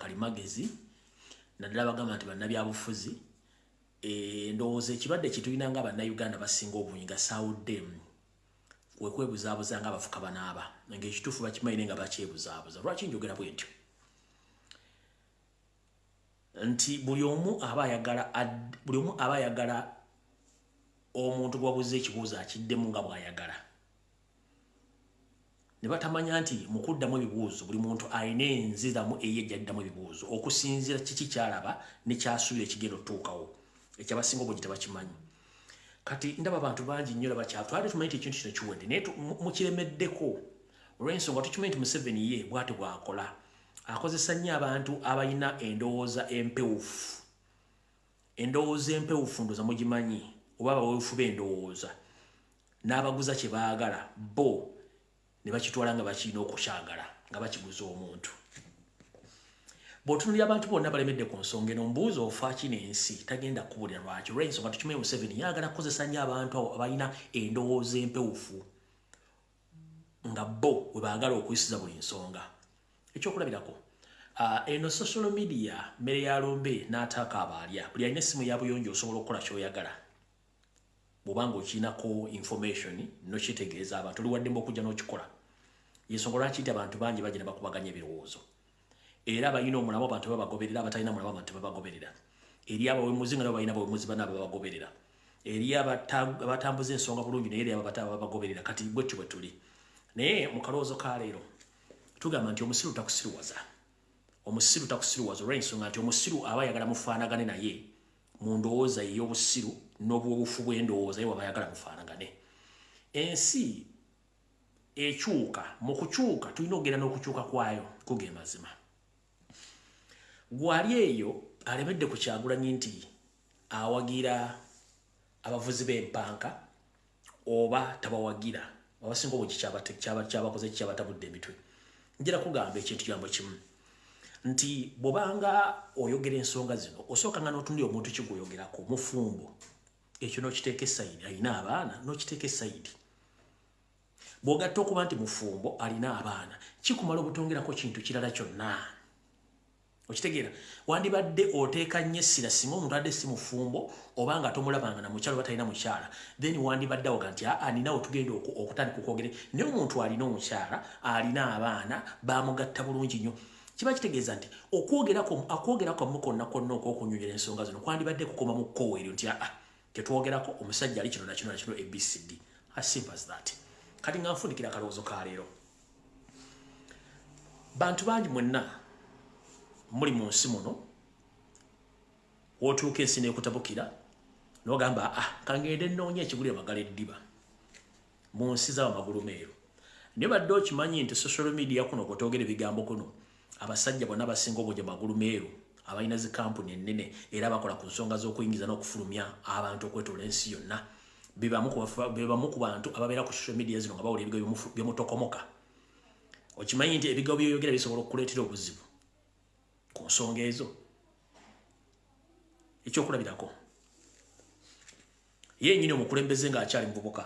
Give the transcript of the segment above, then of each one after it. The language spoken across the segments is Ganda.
kalimagezi naddala bagamba nti bannabyabufuzi ndowooza ekirwadde kye tulina nga bannayuganda basinga obungi nga saawuddemu wekwebuzaabuza nga abafuka banaaba ng'ekituufu bakimanyi nga bakyebuzaabuza lwaki njogera bwe ntyo nti buli omu aba ayagala omuntu gwabuze ekibuuzo akiddemu nga bw'ayagala ne batamanya nti mu kuddamu ebibuuzo buli muntu alina enziramu eye gy'addamu ebibuuzo okusinziira kiki kyalaba ne kyasuubira ekigenda otuukawo ekyabasinga obungi tebakimanyi kati ndaba abantu bangi nnyo twali tumanyi ekintu kino kiwedde naye mukiremeddeko olw'ensonga tukimanyi nti Museveni ye bw'ate bw'akola akozesa nnyo abantu abalina endowooza empewufu ndowooza mugimanyi oba abaweefu b'endowooza n'abaguza kye baagala bo ne bakitwala nga bakirina okukyagala nga bakiguza omuntu bw'otunuulira abantu bonna balemedde ku nsonga eno mbuuza ofa kino ensi tagenda kubulira lwaki olw'ensonga tukimanyi Museveni yagala kukozesa nnyo abantu abo abalina endowooza empewufu nga bo we baagala okuyisiza buli nsonga ekyokulabirako eno social media mmere ya lombe n'ataaka abaalya buli alina essimu ya buyonjo osobola okukola ky'oyagala bw'obanga okirinako information nokitegeeza abantu oliwaddemu okujja n'okikola yensonga lwaki nti abantu bangi bagenda bakubaganya ebirowoozo era abalina omulamu abantu babagoberera abatalina mulamu abantu babagoberera eri abawemuzi nga nabo balina abawemuzi banaabo babagoberera eri abatambuza ensonga bulungi naye eri abo babagoberera kati bwetyo bwe tuli naye mu kalowoozo ka leero tugamba nti omusiru takusiruwaza olw'ensonga nti omusiru aba ayagala mufaanagane naye mu ndowooza ye y'obusiru n'obwobufu bw'endowooza ye waba ayagala mufaanagane ensi ekyuka mu kukyuka tulina okugenda n'okukyuka kwayo kuge mazima gwali eyo alemedde ku Kyagulanyi nti awagira abavuzi b'empanka oba tabawagira abasinga obungi kyabakoze kyabatabudde emitwe njira kugamba ekintu kigambo kimu nti bw'obanga oyogera ensonga zino osooka nga n'otunuulira omuntu kigwoyogerako mufumbo ekyo n'okiteeka esayidi alina abaana n'okiteeka esayidi bw'ogatta okuba nti mufumbo alina abaana kikumala obutongerako kintu kirala kyonna okitegeera wandibadde oteeka nnyo essira singa omuntu adde si mufumbo oba nga tomulabanga na mukyala oba talina mukyala then wandibadde awoga nti ninawe tugenda okutandika okwogere naye omuntu alina omukyala alina abaana bamugatta bulungi nnyo kiba kitegeeza nti akwogerako mu konna konna okwokunyonyera ensonga zino kwandibadde kukoma mu kkowa eryo nti tetwogerako omusajja ali kino nakino nakino abcd as simple as that kati nga nfunikira akalowoozo ka leero bantu bangi mwenna muli mu nsi muno wootuuka ensi n'ekutabukira n'ogamba kangende nnoonya ekigulira magala eddiba mu nsi z'abamagulu meeru naye badde okimanyi nti social media kuno kwotwogera ebigambo kuno abasajja bonna abasinga obungi magulu meeru abalina zi kampuni ennene era bakola ku nsonga z'okuyingiza n'okufulumya abantu okwetoola ensi yonna be bamu ku bantu ababeera ku social media zino nga bawula ebigambo byemutokomoka okimanyi nti ebigambo byoyogera bisobola okukuleetera obuzibu ku nsonga ezo ekyokulabirako yennyini omukulembeze ng'akyali muvubuka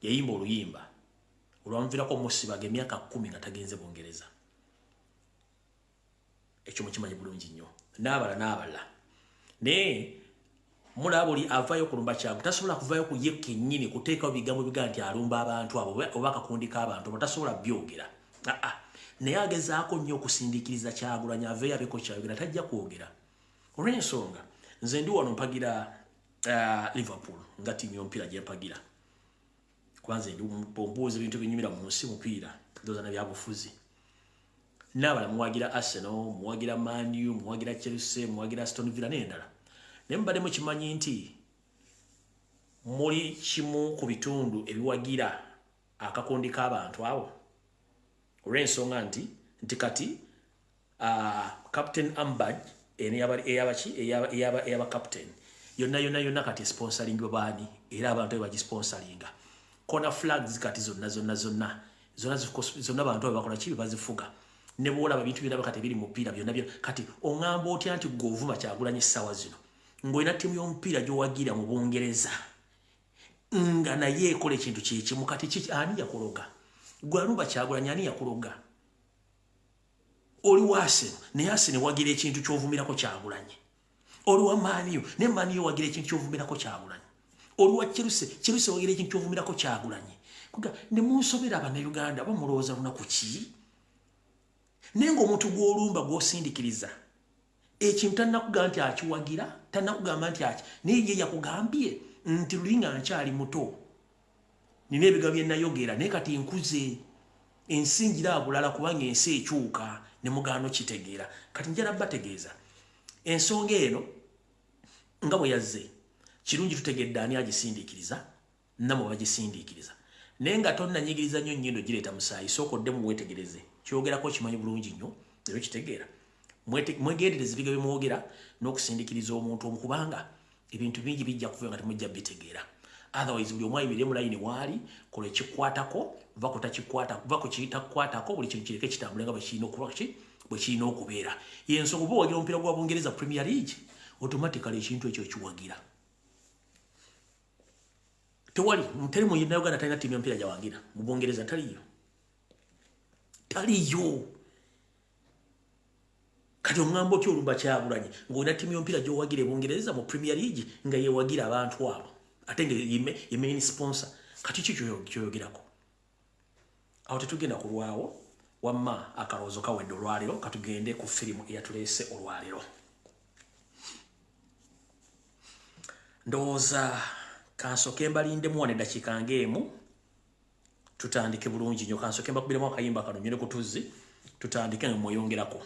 yayimba oluyimba olwamuviirako musibaga emyaka 10 nga tagenze Bungereza ekyo mukimanyi bulungi nnyo n'abalala naye mulaba buli avaayo kulumba kyangu tasobola kuvaayo ku ye kennyini kuteekawo bigambo biga nti alumba abantu abo oba akakundi k'abantu oba tasobola byogera naye agezaako nnyo okusindiikiriza Kyagulanyi aveeyo abeeko kyayogera tajja kwogera olw'ensonga nze ndi wano mpagira Liverpool nga ttiimu y'omupiira gye mpagira kubanze ndi mbuuza ebintu binyumira mu nsi mupiira ndowooza na byabufuzi n'abala muwagira Arsenal muwagira Man U muwagira Chelsea muwagira Aston Villa n'endala naye mubadde mukimanyi nti muli kimu ku bitundu ebiwagira akakundi k'abantu abo olw'ensonga nti kati Captain Ambaj eyaba captain yonna kati sponsoring baani era abantu bagisponsoringa corner flags kati zonna abantu bakola kibi bazifuga ne bwolaba bintu byonna kati biri mu mupiira byonna kati oŋŋamba otya nti govuma Kyagulanyi essaawa zino ng'olina ttiimu y'omupiira gy'owagira mu Bungereza nga naye ekola ekintu kyekimu kati ani yakuloga gwe alumba Kyagulanyi ani yakuloga oli wase ne Arsenal wagira ekintu kyovumirako Kyagulanyi oli wa Maniyo ne Maniyo wagira ekintu kyovumirako Kyagulanyi oli wa Chelsea wagira ekintu kyovumirako Kyagulanyi kuga ne munsobera Abannayuganda bamulowooza lunaku ki nenga omuntu gw'olumba gw'osindikiriza ekintu tannakugamba nti akiwagira tannakugamba nti aki naye ye yakugambye nti lulinga nkyali muto nina ebigambo bye nayogera naye kati nkuze ensingira abulala kubanga ensi ekyuka ne mugaano kitegeera kati njala bategeeza ensonga eno nga bwe yazze kirungi tutegedde ani agisindikiriza namwe bagisindikiriza naye nga tonnanyigiriza nnyo nnyindo gireeta musaayi sooka odde mu weetegereze kyogerako kimanyi bulungi nnyo era kitegeera mwegendereze ebigambo bye mwogera n'okusindikiriza omuntu omu kubanga ebintu bingi bijja kuva nga temujja bitegeera otherwise buli omu ayimirire mu layini waali kola ekikwatako va ku kitakukwatako buli kintu kireke kitambule nga bwe kirina okubeera yensonga oba owagira omupiira gwa Bungereza Premier League automatically ekintu ekyo kiwagira tewali muteri mu Uganda talina ttiimu y'omupiira gyawangira mu Bungereza taliyo kati omwambo ki olumba Kyagulanyi ng'olina ttiimu y'omupiira gy'owagira e Bungereza mu Premier League nga yewagira abantu abo ate nga ye main sponsor kati ki kyoyogerako awo tetugenda kulwawo wamma akalowoozo kawedde olwaliro katugende ku firimu eyatuleese olwaliro ndowooza kansoke mbalindemu wane eddakiika ng'emu tutandike bulungi nnyo kansoke mbakubiremu akayimba kano nyone ku tuzzi tutandike nga mweyongerako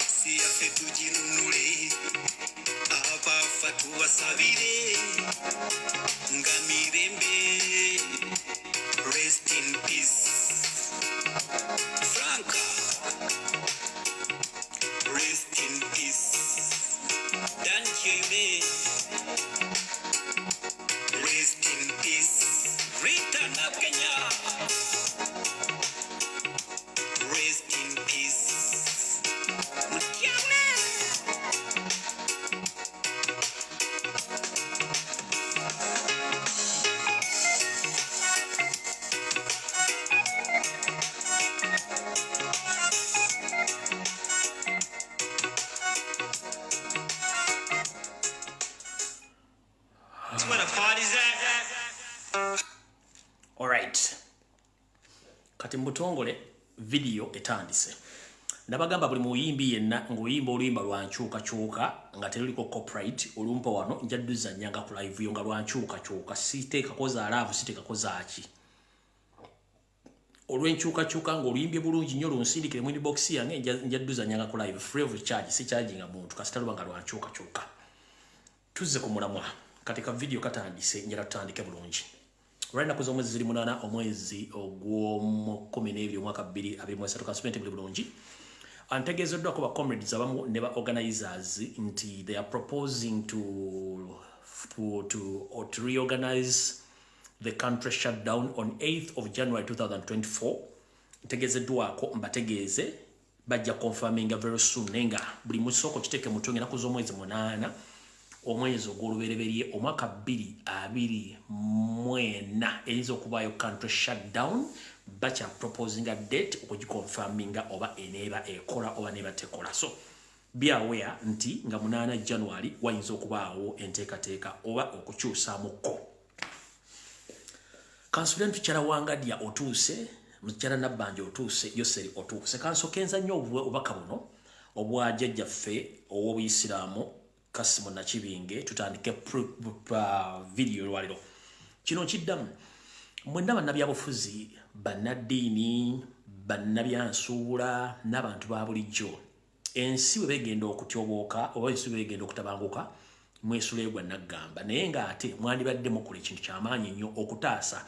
Si ya fe tuji nunule kati mbutongole video etandise nabagamba buli muyimbi yenna ng'oyimba oluyimba lwankyukakyuka nga teruliko copyright olumpa wano njadduza nyanga ku live yo nga lwankyukakyuka siteekako za laavu siteekako zaaki olwenkyukakyuka ng'oluyimbye bulungi nnyo lunsindikire mu inbox yange njadduza nyanga ku live free of charge si charging muntu kasita luba nga lwankyukakyuka tuzze ku mulamwa katika video katandise njala tutandike bulungi olw'ennaku z'omwezi ziri 8 omwezi ogw'omukumi omwaka 2023 kansumenti buli bulungi antegeezeddwako ba comrades abamu ne ba organizers nti they are proposing to reorganize the country shutdown on 8th of January 2024 ntegeezeddwako mbategeeze bajja confirminga very soon nenga buli musoko kiteke mutonge ennaku z'omwezi 8 omwezi ogw'olubereberye omwaka 2024 eyinza okubaayo country shutdown bacha proposing a date okugiconfirminga oba eneeba ekola oba neeba tekola so be aware nti nga 8 January wayinza okubaawo enteekateeka oba okukyusaamuko Kansulent Tukyala Wangadya otuuse Mukyala Nabbanja otuuse Yoseri otuuse kansokenza nnyo obubaka buno obwa jjajjaffe ow'Obuyisiraamu Kasimu Nakibinge tutandike video lwaliro kino kiddamu mwenna bannabyabufuzi bannaddiini bannabyansuula n'abantu ba bulijjo ensi bwe begenda okutyobooka oba ensi bwe begenda okutabanguka mwesuleegwa naggamba naye ng'ate mwandibadde mukola ekintu ky'amaanyi nnyo okutaasa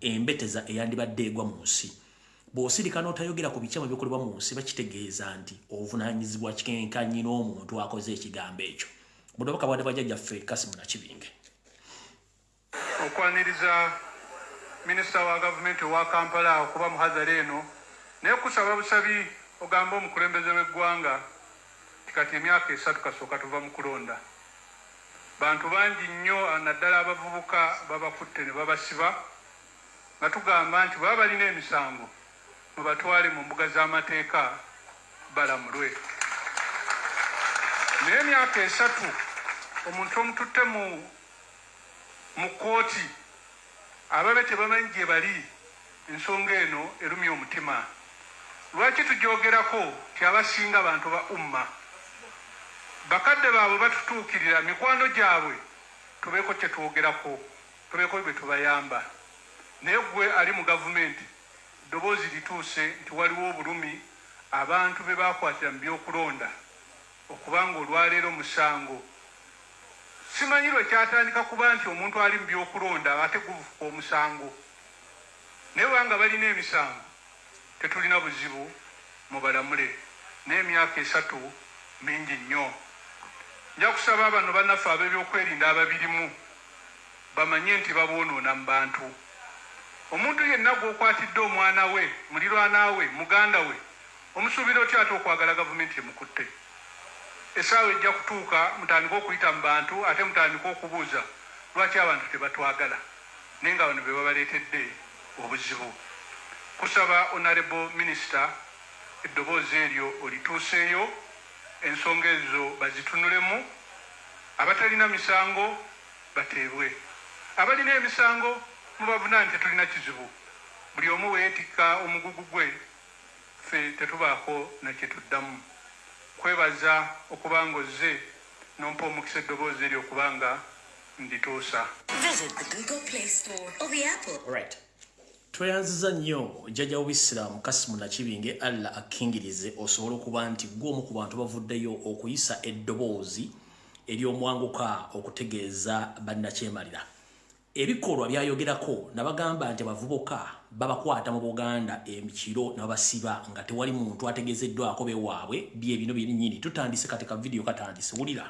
embeteza eyandibadde egwa mu nsi bw'osirika n'otayogera ku bikyama ebikolebwa mu nsi bakitegeeza nti obuvunaanyizibwa kikenkanye n'omuntu akoze ekigambo ekyo budobaka bwadde bwajjajjaffe Kasimu Nakibinge okwaniriza minisita wa gavumenti wa Kampala okuba muhadhara eno naye kusaba busabi ogamba omukulembeze w'eggwanga kati emyaka 3 kasooka tuva mu kulonda bantu bangi nnyo naddala abavubuka babakutte ne babasiba nga tugamba nti baba balina emisango mubatwale mu mbuga z'amateeka balamulwe naye emyaka 3 omuntu omututte mu kooti ababe tebamanyi gye bali ensonga eno erumya omutima lwaki tugyogerako ti abasinga abantu ba umma bakadde baabwe batutuukirira mikwano gyabwe tubeeko kye twogerako tubeeko bye tubayamba naye gwe ali mu gavumenti ddoboozi lituuse nti waliwo obulumi abantu be bakwatira mu byokulonda okubanga olwaleero musango simanyi lwe kyatandika kuba nti omuntu ali mu byokulonda ate guvuka omusango naye banga balina emisango tetulina buzibu mubalamule n'emyaka 3 mingi nnyo nja kusaba bano bannaffe ab'ebyokwerinda ababirimu bamanye nti baboonoona mu bantu omuntu yenna gw'okwatidde omwana we mulirwana we muganda we omusuubira otya ate okwagala gavumenti emukutte essaawa ejja kutuuka mutandika okuyita mu bantu ate mutandika okubuuza lwaki abantu tebatwagala naye nga bano be babaleetedde obuzibu kusaba honorable minister eddoboozi eryo olituuseeyo ensonga ezo bazitunulemu abatalina misango bateebwe abalina emisango mubavunaani tetulina kizibu buli omu weetikka omugugu gwe ffe tetubaako nakyetuddamu kwebaza okubanga ozze nompa omukisa eddoboozi eryo okubanga ndituusa. Right. Tweyanziza nnyo jjajja w'Obuyisiraamu Kasimu Nakibinge Allah akkingirize osobola okuba nti gw'omu ku bantu bavuddeyo okuyisa eddoboozi ery'omwanguka okutegeeza bannakyemalira ebikolwa byayogerako nabagamba nti abavubuka babakwata mu Buganda emikiro nabasiba nga tewali muntu ategeezeddwako bewaabwe bye bino byennyini tutandise katika video katandise wulira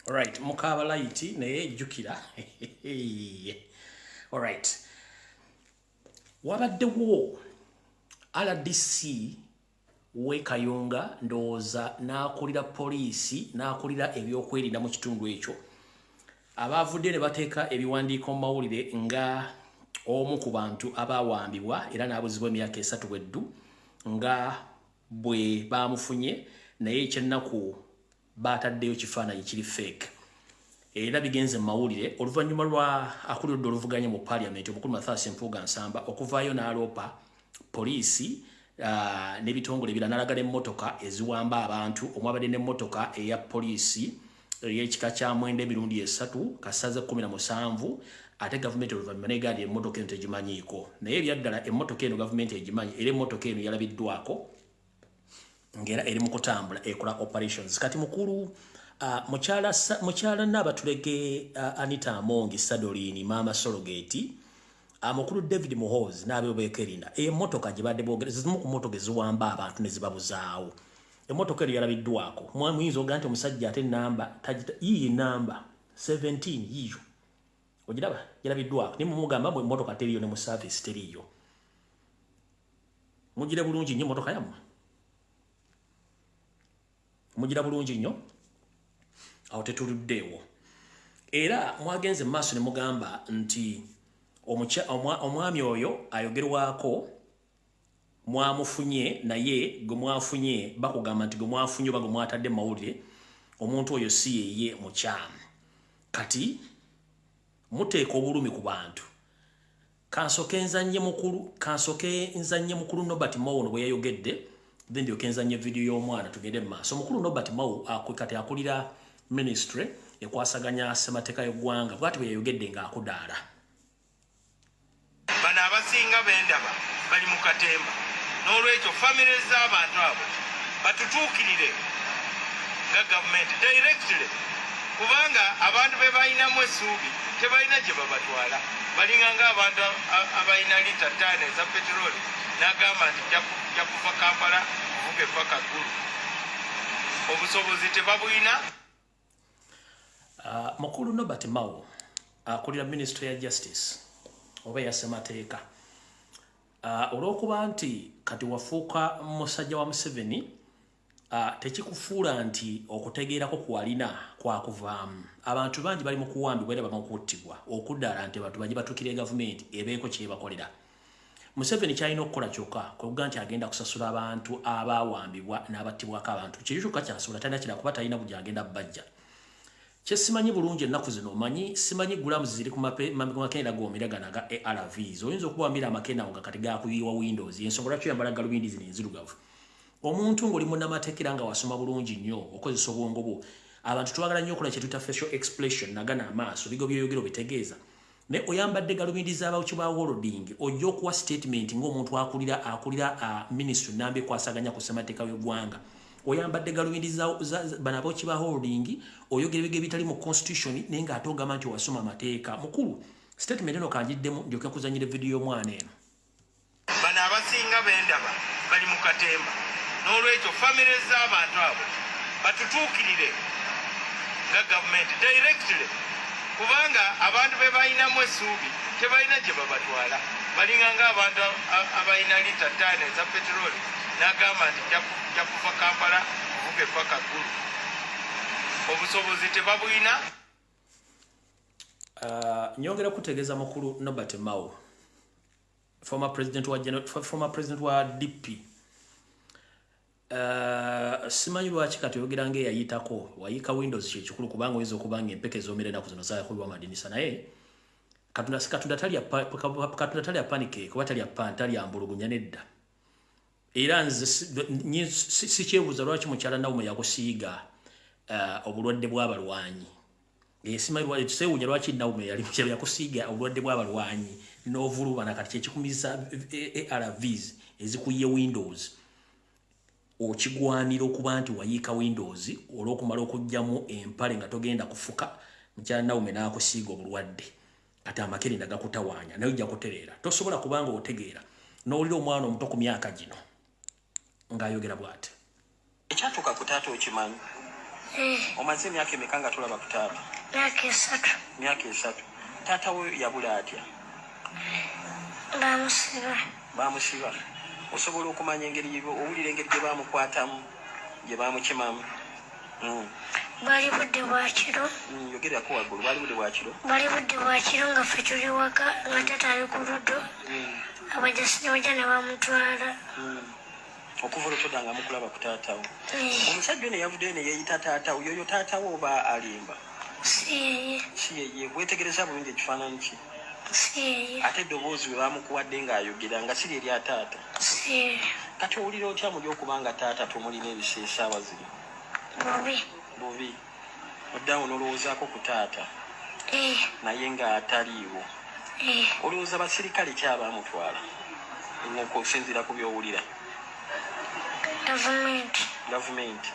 Alright, mukaba laiti naye jukira. Alright. Wabaddewo RDC we Kayunga ndowooza n'akulira poliisi n'akulira ebyokwerinda mu kitundu ekyo. Abavudde ne bateeka ebiwandiiko mu mawulire nga omu ku bantu abawambibwa era n'abuzibwa emyaka 3 weddu nga bwe bamufunye naye ekyennaku bataddeyo kifaananyi kiri fake. Era bigenze mu mawulire oluvannyuma lwa akulidde oluvuganya mu parliament omukulu Mathias Mpuuga Nsamba okuvaayo n'aloopa poliisi n'ebitongole ebirala n'alagala emmotoka eziwamba abantu omwabadde n'emmotoka eya poliisi ey'ekika kya Mwende emirundi 3 kasaze 17 ate gavumenti oluvannyuma n'egaali emmotoka eno tegimanyiiko naye ebyaddala emmotoka eno gavumenti egimanyi era emmotoka eno yalabiddwako ngera eri mu kutambula ekola operations kati mukulu mukyala Naabatulege Anita Amongi Sadolini Mama Sorogeti mukulu David Muhoozi n'abeekerinda emmotoka gye badde boogereza zimu ku mmotoka eziwamba abantu ne zibabuzaawo emmotoka eno yalabiddwako muyinza ogaa nti omusajja ate namba yiyi namba 17 yiyo ogiraba yalabiddwako naye mumugamba bwe emmotoka teriyo ne mu service teriyo mugire bulungi nnyo emmotoka yammwe mugira bulungi nnyo awo tetuluddeewo era mwagenze mu maaso ne mugamba nti omwami oyo ayogerwako mwamufunye naye gwe mwafunye bakugamba nti gwe mwafunye oba gwe mwatadde mawulire omuntu oyo si yeye mukyamu kati muteeka obulumi ku bantu kansoke nzanye mukulu Nobert Mao bwe yayogedde then ndyoke nzanye video y'omwana tugende mu maaso mukulu Nobert Mao kati akulira ministry ekwasaganya ssemateeka y'eggwanga bw'ati bwe yayogedde ng'akudaala bano abasinga b'endaba bali mu katemba n'olwekyo famire z'abantu abo batutuukirire nga gavumenti directly kubanga abantu be balinamu essuubi tebalina gye babatwala balinga ng'abantu abalina lita 5 eza peteroli n'agamba nti ja kuva Kampala kuvuga epaka ggulu obusobozi tebabulina. Mukulu Nobert Mao akulira ministry ya justice oba ya ssemateeka olw'okuba nti kati wafuuka musajja wa Museveni tekikufuula nti okutegeerako kwalina kwakuvaamu abantu bangi bali mu kuwambibwa era bama kuttibwa okuddaala nti abantu bajye batukire gavumenti ebeeko kyebakolera. Museveni kyalina okukola kyokka kwekuga nti agenda kusasula abantu abawambibwa n'abattibwako abantu kiri kyokka kyasobola talina kira kuba talina buli agenda bajja. Kyesimanyi bulungi ennaku zino omanyi simanyi gulamu ziri ku makenda g'omira gano aga ARVs oyinza okuba wamira amakenda nga kati gakuyiwa Windows ensonga lwaki oyambala galubindi zino enzirugavu omuntu ng'oli munnamateekera nga wasoma bulungi nnyo okozesa obwongo bwo abantu twagala nnyo okola kye tuyita facial expression nagana amaaso bigo by'oyogero bitegeeza ne oyambadde galubindi z'abawuki ba Holding ojja okuwa statement ng'omuntu akulira ministry nnamba ekwasaganya ku ssemateeka y'eggwanga oyambadde galubindi bano abawuki ba Holding oyogera ebigere bitali mu constitution naye ng'ate ogamba nti wasoma amateeka mukulu statement eno kanjiddemu ndyoke kuzanyira video y'omwana eno. Bano abasinga b'endaba bali mu katemba n'olwekyo famire z'abantu abo batutuukirire nga gavumenti directly kubanga abantu be balinamu essuubi tebalina gye babatwala balinga ng'abantu abalina lita 5 eza peteroli n'agamba nti ja kuva Kampala kuvuga epaka ggulu obusobozi tebabulina. nyongera kutegeeza mukulu Norbert Mao, former president wa DP. Simanyi lwaki kati oyogera ng'eyayitako wayika Windows kyekikulu kubanga oyinza okubanga empeke z'omere ennaku zino zaakubibwa amadinisa naye Katonda talya panike kuba talya mbulugunya nedda. Era nze sikyebuuza lwaki mukyala Naomi yakusiiga obulwadde bw'abalwanyi. Simanyi tusewuunya lwaki Naomi yakusiiga obulwadde bw'abalwanyi n'ovulubana kati kyekikumiza ARVs ezikuye Windows. Okigwanira okuba nti wayiika Windows olw'okumala okugyamu empale nga togenda kufuka mukyala Naomi n'akusiiga obulwadde. Kati amakerenda gakutawaanya naye ojja kutereera. Tosobola kubanga otegeera n'olira omwana omuto ku myaka gino ng'ayogera bw'ati. Ekyatuuka ku taata okimanyi? Omaze emyaka emeka nga tulaba ku taata? Myaka esatu. Taata we yabula atya? Baamusiba. Osobola okumanya engeri owulira engeri gye baamukwatamu gye baamukimamu? Bali budde bwa kiro. Yogerako waggulu. Bali budde bwa kiro? Bali budde bwa kiro nga ffe tuli waka nga taata ali ku luddo. Abajasi ne bajja ne bamutwala. Okuva olutodda nga mukulaba ku taatawo. Omusajja ne yavuddeyo ne yeeyita taatawo. Yoyo taatawo oba alimba? Si yeye. Si yeye. Weetegereza bulungi ekifaananyi ki? Si yeye. Ate eddoboozi bwe baamukuwadde ng'ayogera nga si lye lya taata? Si yeye. Kati owulira otya muli okubanga taata tumulina ebiseesa abaziri? Bubi. Oddawo n'olowoozaako ku taata naye ng'ataliiwo. Olowooza basirikale ki abaamutwala ng'okusinziira ku by'owulira? Gavumenti.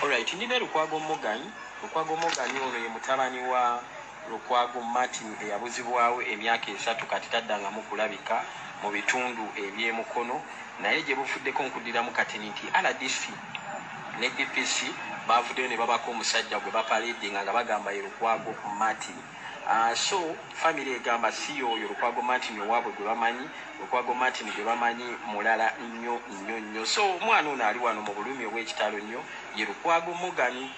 Alright, nina Lukwago Morgan. Lukwago Morgan ono ye mutabani wa Lukwago Martin eyabuzibwawo emyaka 3 kati taddanga mu kulabika mu bitundu eby'emukono naye gye bufuddeko nkuddiramu kati nti RDC ne DPC bavuddeyo ne babako omusajja gwe bapaledinga nga bagamba ye Lukwago Martin. So family egamba si oyo Lukwago Martin owaabwe gwe bamanyi. Lukwago Martin gwe bamanyi mulala nnyo. So omwana ono ali wano mu bulumi obw'ekitalo nnyo ye Lukwago Morgan.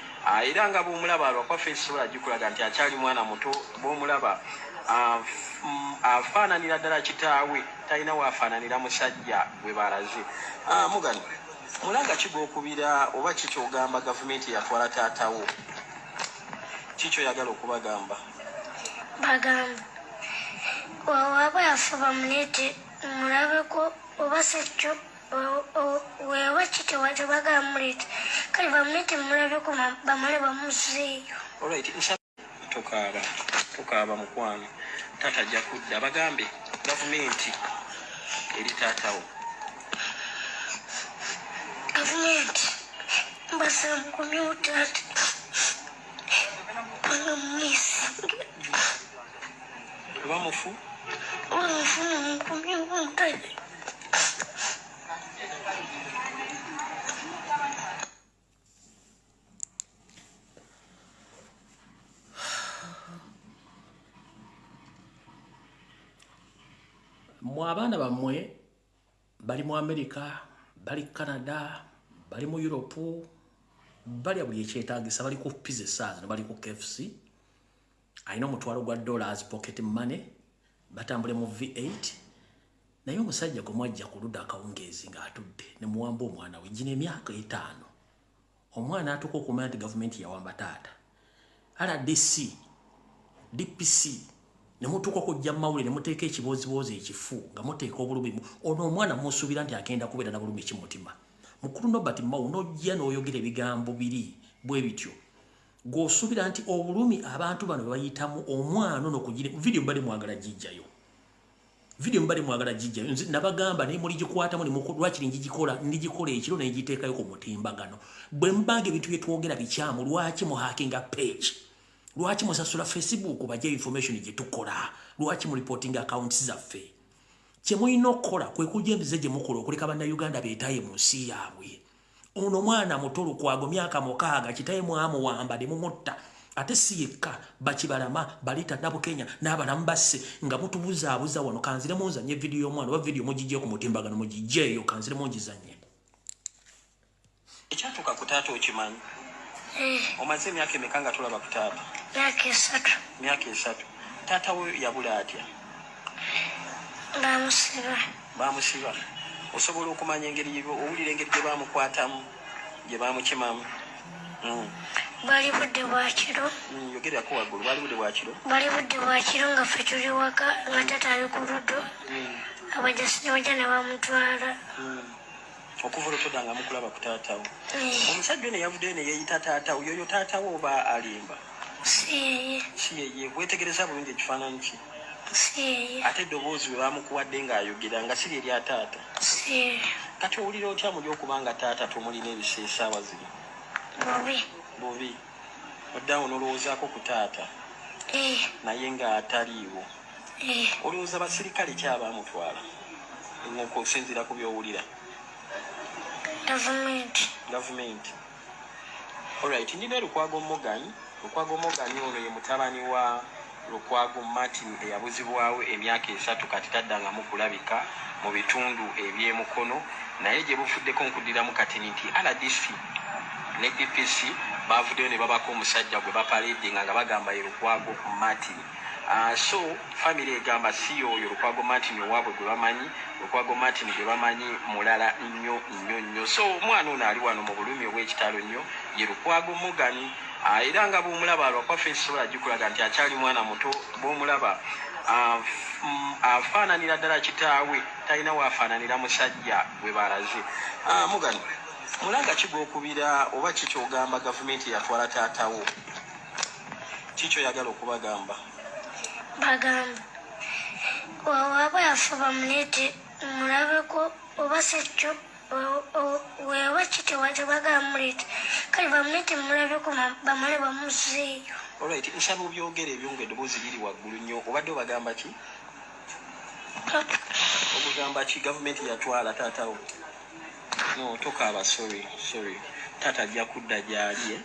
Era nga bw'omulaba alwakwafe esobola gikulaga nti akyali mwana muto. Bw'omulaba afaananira ddala kitaawe talina waafaananira musajja gwe balaze. Morgan, mulanga kigwokubira oba kikyogamba gavumenti yatwala taatawo? Kikyoyagala okubagamba? Bagamba waaba yafa bamuleete mulabeko oba sekyo weewa kitewate bagamuleete kale bamuleete mulabeko bamale bamuzeeyo. Alright, tokaaba mukwano. Taata ajja kudda bagambe gavumenti eri taatawo. Gavumenti mbasa mukomyewo taata banga mumwesinge oba mufu mukomyewo mutale. Mu abaana bammwe bali mu America, bali Canada, bali mu Europe, bali buli ekyetaagisa, bali ku pizza essaazi, bali ku KFC. Alina omutwalo gwa dollars pocket money, batambule mu V8. Naye omusajja gwe mwajja ku ludda akawungeezi ng'atudde ne muwamba omwana we gino emyaka 5. Omwana atuuka okumanya nti gavumenti yawamba taata. RDC, DPC, ne mutuuka okujja mu mawulire ne muteeka ekiboozibozi ekifu nga muteeka obulumi. Ono omwana musuubira nti agenda kubeera na bulumi kimutima. Mukulu Norbert Mao n'ojja n'oyogera ebigambo biri bwe bityo. Gw'osuubira nti obulumi abantu bano bwe bayitamu omwana ono kugira video mbali mwagala jijjayo. Nze nabagamba ne muli gikwatamu ne mukulu lwakiri ndigikola ekiro ne ngiteekayo ku mutimbagano. Bwe mbaga ebintu bye twogera bikyamu lwaki mu hackinga page? Lwaki musasula Facebook bajja information gye tukola? Lwaki mu reporting accounts zaffe? Kye mulina okukola kwe kujja embize gye mukola okuleka bannayuganda beetaaye mu nsi yaabwe. Ono mwana muto Lukwago myaka 6 kitaye mwamuwamba ne mumutta. Ate si yekka bakibalama balita Nabu Kenya n'abalamu basse nga mutubuzaabuza wano kanzire munzanye video y'omwana oba video mugijje ku mutimbagano mugijjeeyo kanzire mungizanye. Ekyatuuka ku taata okimanyi? Omaze emyaka emeka nga tulaba ku taata? Myaka 3. Taata we yabula atya? Bamusiba. Osobola okumanya engeri owulira engeri gye bamukwatamu gye bamukimamu? Bali budde bwa kiro. Yogerako waggulu. Bali budde bwa kiro nga ffe tuli waka nga taata ali ku luddo. Abajasi ne bajja ne bamutwala. Okuva olutodda nga mukulaba ku taatawo. Omusajja ne yavuddeyo ne yeeyita taatawo. Yoyo taatawo oba alimba? Si yeye. Weetegereza bulungi ekifaananyi ki? Si yeye. Ate eddoboozi we bamukuwadde ng'ayogera nga si lye lya taata? Si. Kati owulira otya muli okubanga taata tomulina ebiseesaawa zino? Bubi. Oddaawo n'olowoozaako ku taata naye ng'ataliiwo. Olowooza basirikale ki abaamutwala okusinziira ku by'owulira? Gavumenti. Alright, ndina Lukwago Morgan ono ye mutabani wa Lukwago Martin eyabuzibwawo emyaka 3 kati taddangamu kulabika mu bitundu eby'emukono, naye gye bufuddeko nkudiramu kati nti RDC ne DPC bavuddeyo ne babako omusajja gwe bapaledinga nga bagamba ye Lukwago Martin. So family egamba si oyo Lukwago Martin owaabwe gwe bamanyi, Lukwago Martin gwe bamanyi mulala nnyo. So omwana ono ali wano mu bulumi obw'ekitalo nnyo ye Lukwago Morgan. Era nga bw'omulaba lwakwafe ensobola gikulaga nti akyali mwana muto. Bw'omulaba afaananira ddala kitaawe, talina waafaananira musajja gwe balaze. Morgan, mulanga ki gw'okubira oba ki ky'ogamba gavumenti yatwala taatawo? Ki ky'oyagala okubagamba? Bagamba waaba yafa bamuleete mulabeko oba sekyo weaba kitewatebagala muleete kale bamuleete mulabeko bamale bamuzeeyo. Alright, nsaba obyogere ebyo ng'eddoboozi liri waggulu nnyo. Obadde obagamba ki? Ogugamba ki gavumenti yatwala taatawo? No, tokaaba. Sorry. Taata ajja kudda gy'ali.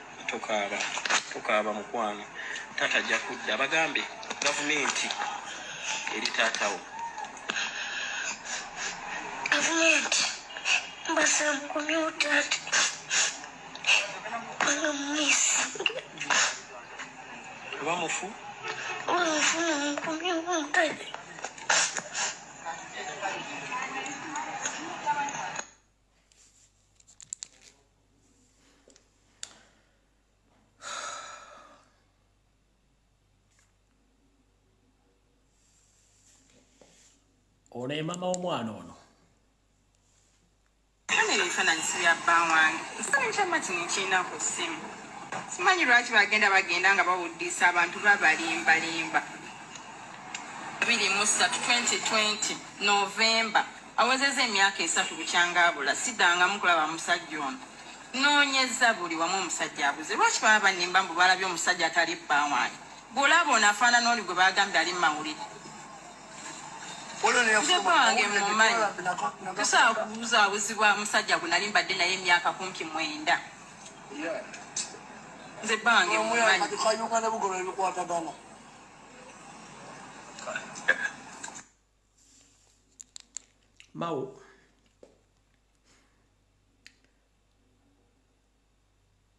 Tokaaba mukwano. Taata ajja kudda. Bagambe gavumenti eri taatawo. Gavumenti mbasaba mukomyewo taata banga mumisi. Oba mufu? Oba mufu mukomyewo mutadde. Ono mama w'omwana ono. Ebifaananyi si bya bba wange. Ekifaananyi kya Martin kirina ku ssimu. Simanyi lwaki bagenda nga bawuddisa abantu babalimbalimba. 2020 Novemba awezezza emyaka 3 bukyangabula siddangamu kulaba musajja ono. Noonyezza buli wamu omusajja abuze. Lwaki baba bannimba mbu balabye omusajja atali bba wange? Bw'olaba ono afaanana oli gwe bagambye ali mu mawulire. Nze bange mumanyi tusobola kubuzaabuzibwa musajja gwe nali mbadde naye emyaka kumpi 9. Nze bange mumanyi. Mawo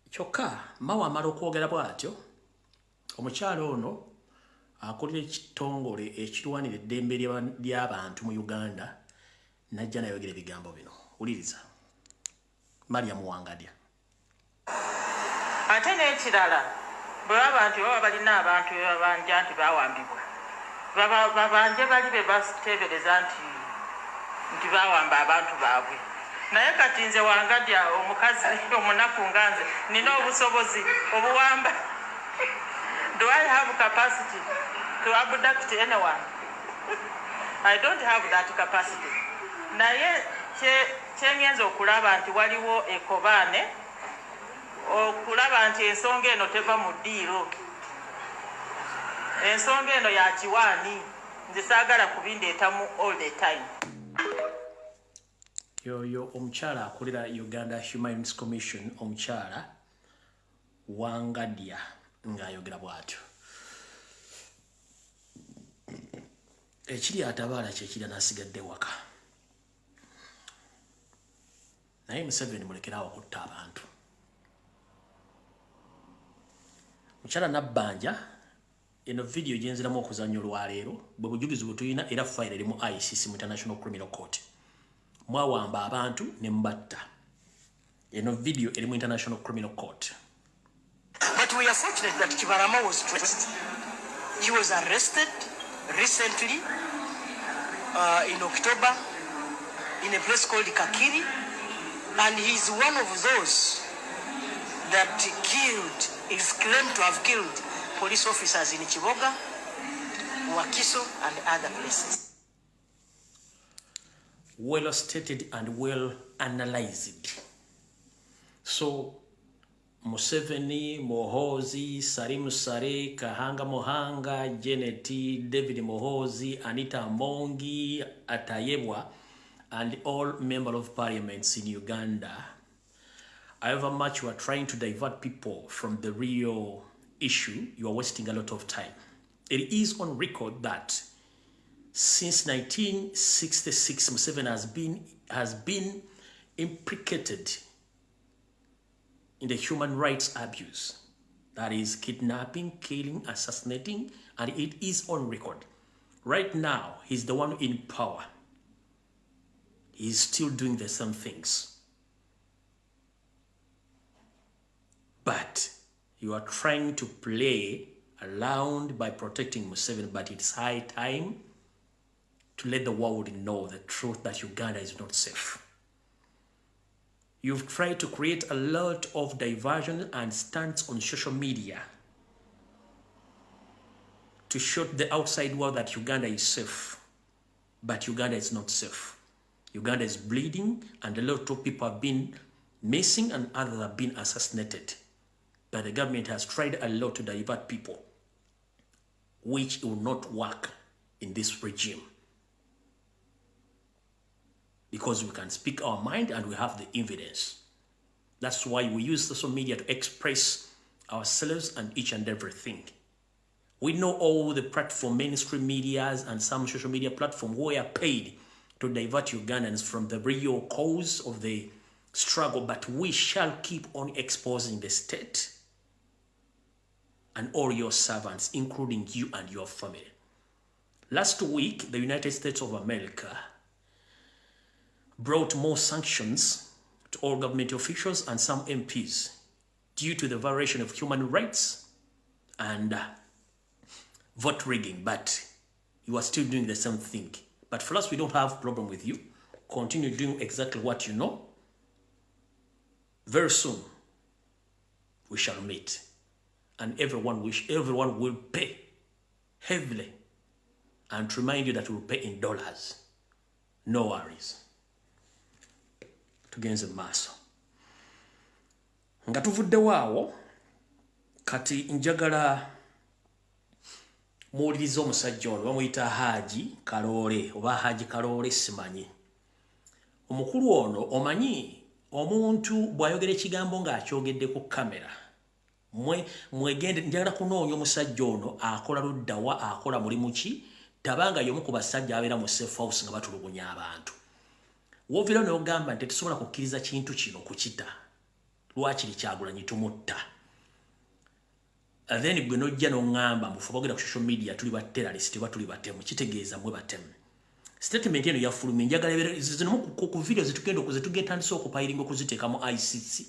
kyokka Mawo amala okwogera bw'atyo, omukyala ono akulira ekitongole ekirwanira eddembe ly'abantu mu Uganda najja nayogera ebigambo bino. Wuliriza. Mariam Wangadya. Ate n'ekirala bwe baba nti baba balina abantu bebabanja nti bawambibwa babanje bali be bateebereza nti bawamba abantu baabwe. Naye kati nze Wangadya omukazi omunaku nga nze nina obusobozi obuwamba. Do I have capacity to abduct anyone? I don't have that capacity. Naye kyengenza okulaba nti waliwo ekobaane, okulaba nti ensonga eno teva mu ddiiro. Ensonga eno ya kiwaani, nze saagala kubindeetamu all the time. Yoyo omukyala akulira Uganda Human Rights Commission, omukyala Wangadya ng'ayogera bw'atyo. Ekiri atabaala kyekiri n'asigadde waka. Naye Museveni mulekerawo kutta abantu. Mukyala Nabbanja eno video gyenziramu okuzannya olwaleero bwe bujulizi bwe tulina era file eri mu ICC mu International Criminal Court. Mwawamba abantu ne mbatta. Eno video eri mu International Criminal Court. But we are fortunate that Kibarama was traced. He was arrested recently in October in a place called Kakiri, and he's one of those that is claimed to have killed police officers in Chiboga, Wakiso, and other places. Well stated and well analyzed. So, Museveni, Mohozi, Salim Sare, Kahanga Mohanga, Jeneti, David Mohozi, Anita Mongi, Atayebwa, and all members of parliaments in Uganda. However much you are trying to divert people from the real issue, you are wasting a lot of time. It is on record that since 1966, Museveni has been implicated in the human rights abuse. That is kidnapping, killing, assassinating, and it is on record. Right now, he's the one in power. He's still doing the same things. But you are trying to play around by protecting Museveni, but it's high time to let the world know the truth that Uganda is not safe. You've tried to create a lot of diversion and stunts on social media to show the outside world that Uganda is safe, but Uganda is not safe. Uganda is bleeding, and a lot of people have been missing and others have been assassinated. But the government has tried a lot to divert people, which will not work in this regime. Because we can speak our mind and we have the evidence. That's why we use social media to express ourselves and each and everything. We know all the platform, mainstream medias and some social media platform who are paid to divert Ugandans from the real cause of the struggle, but we shall keep on exposing the state and all your servants, including you and your family. Last week, the United States of America brought more sanctions to all government officials and some MPs due to the violation of human rights and vote rigging, but you are still doing the same thing. But for us, we don't have a problem with you. Continue doing exactly what you know. Very soon, we shall meet. And everyone will pay heavily. And to remind you that we will pay in dollars. No worries. Tugenze maaso. Nga tuvudde waawo, kati njagala muwulirize omusajja ono bamuyita Haji Kaloole oba Haji Kaloole simanyi. Omukulu ono omanyi omuntu bw'ayogera ekigambo ng'akyogedde ku kamera. Mwegende njagala kunoonya omusajja ono akola luddawa, akola mulimu ki, tabanga y'omu ku basajja abeera mu safe house nga batulugunya abantu. Wovera n'ogamba nti tetusobola kukkiriza kintu kino kukita. Lwakiri Kyagulanyi tumutta. Then gwe nojja n'oŋŋamba mufe bagenda ku social media tuli ba terrorist oba tuli batemu, kitegeeza mwe batemu. Statement eno yafulumye njagala zino ku video zetugenda okupayiringa okuziteeka mu ICC.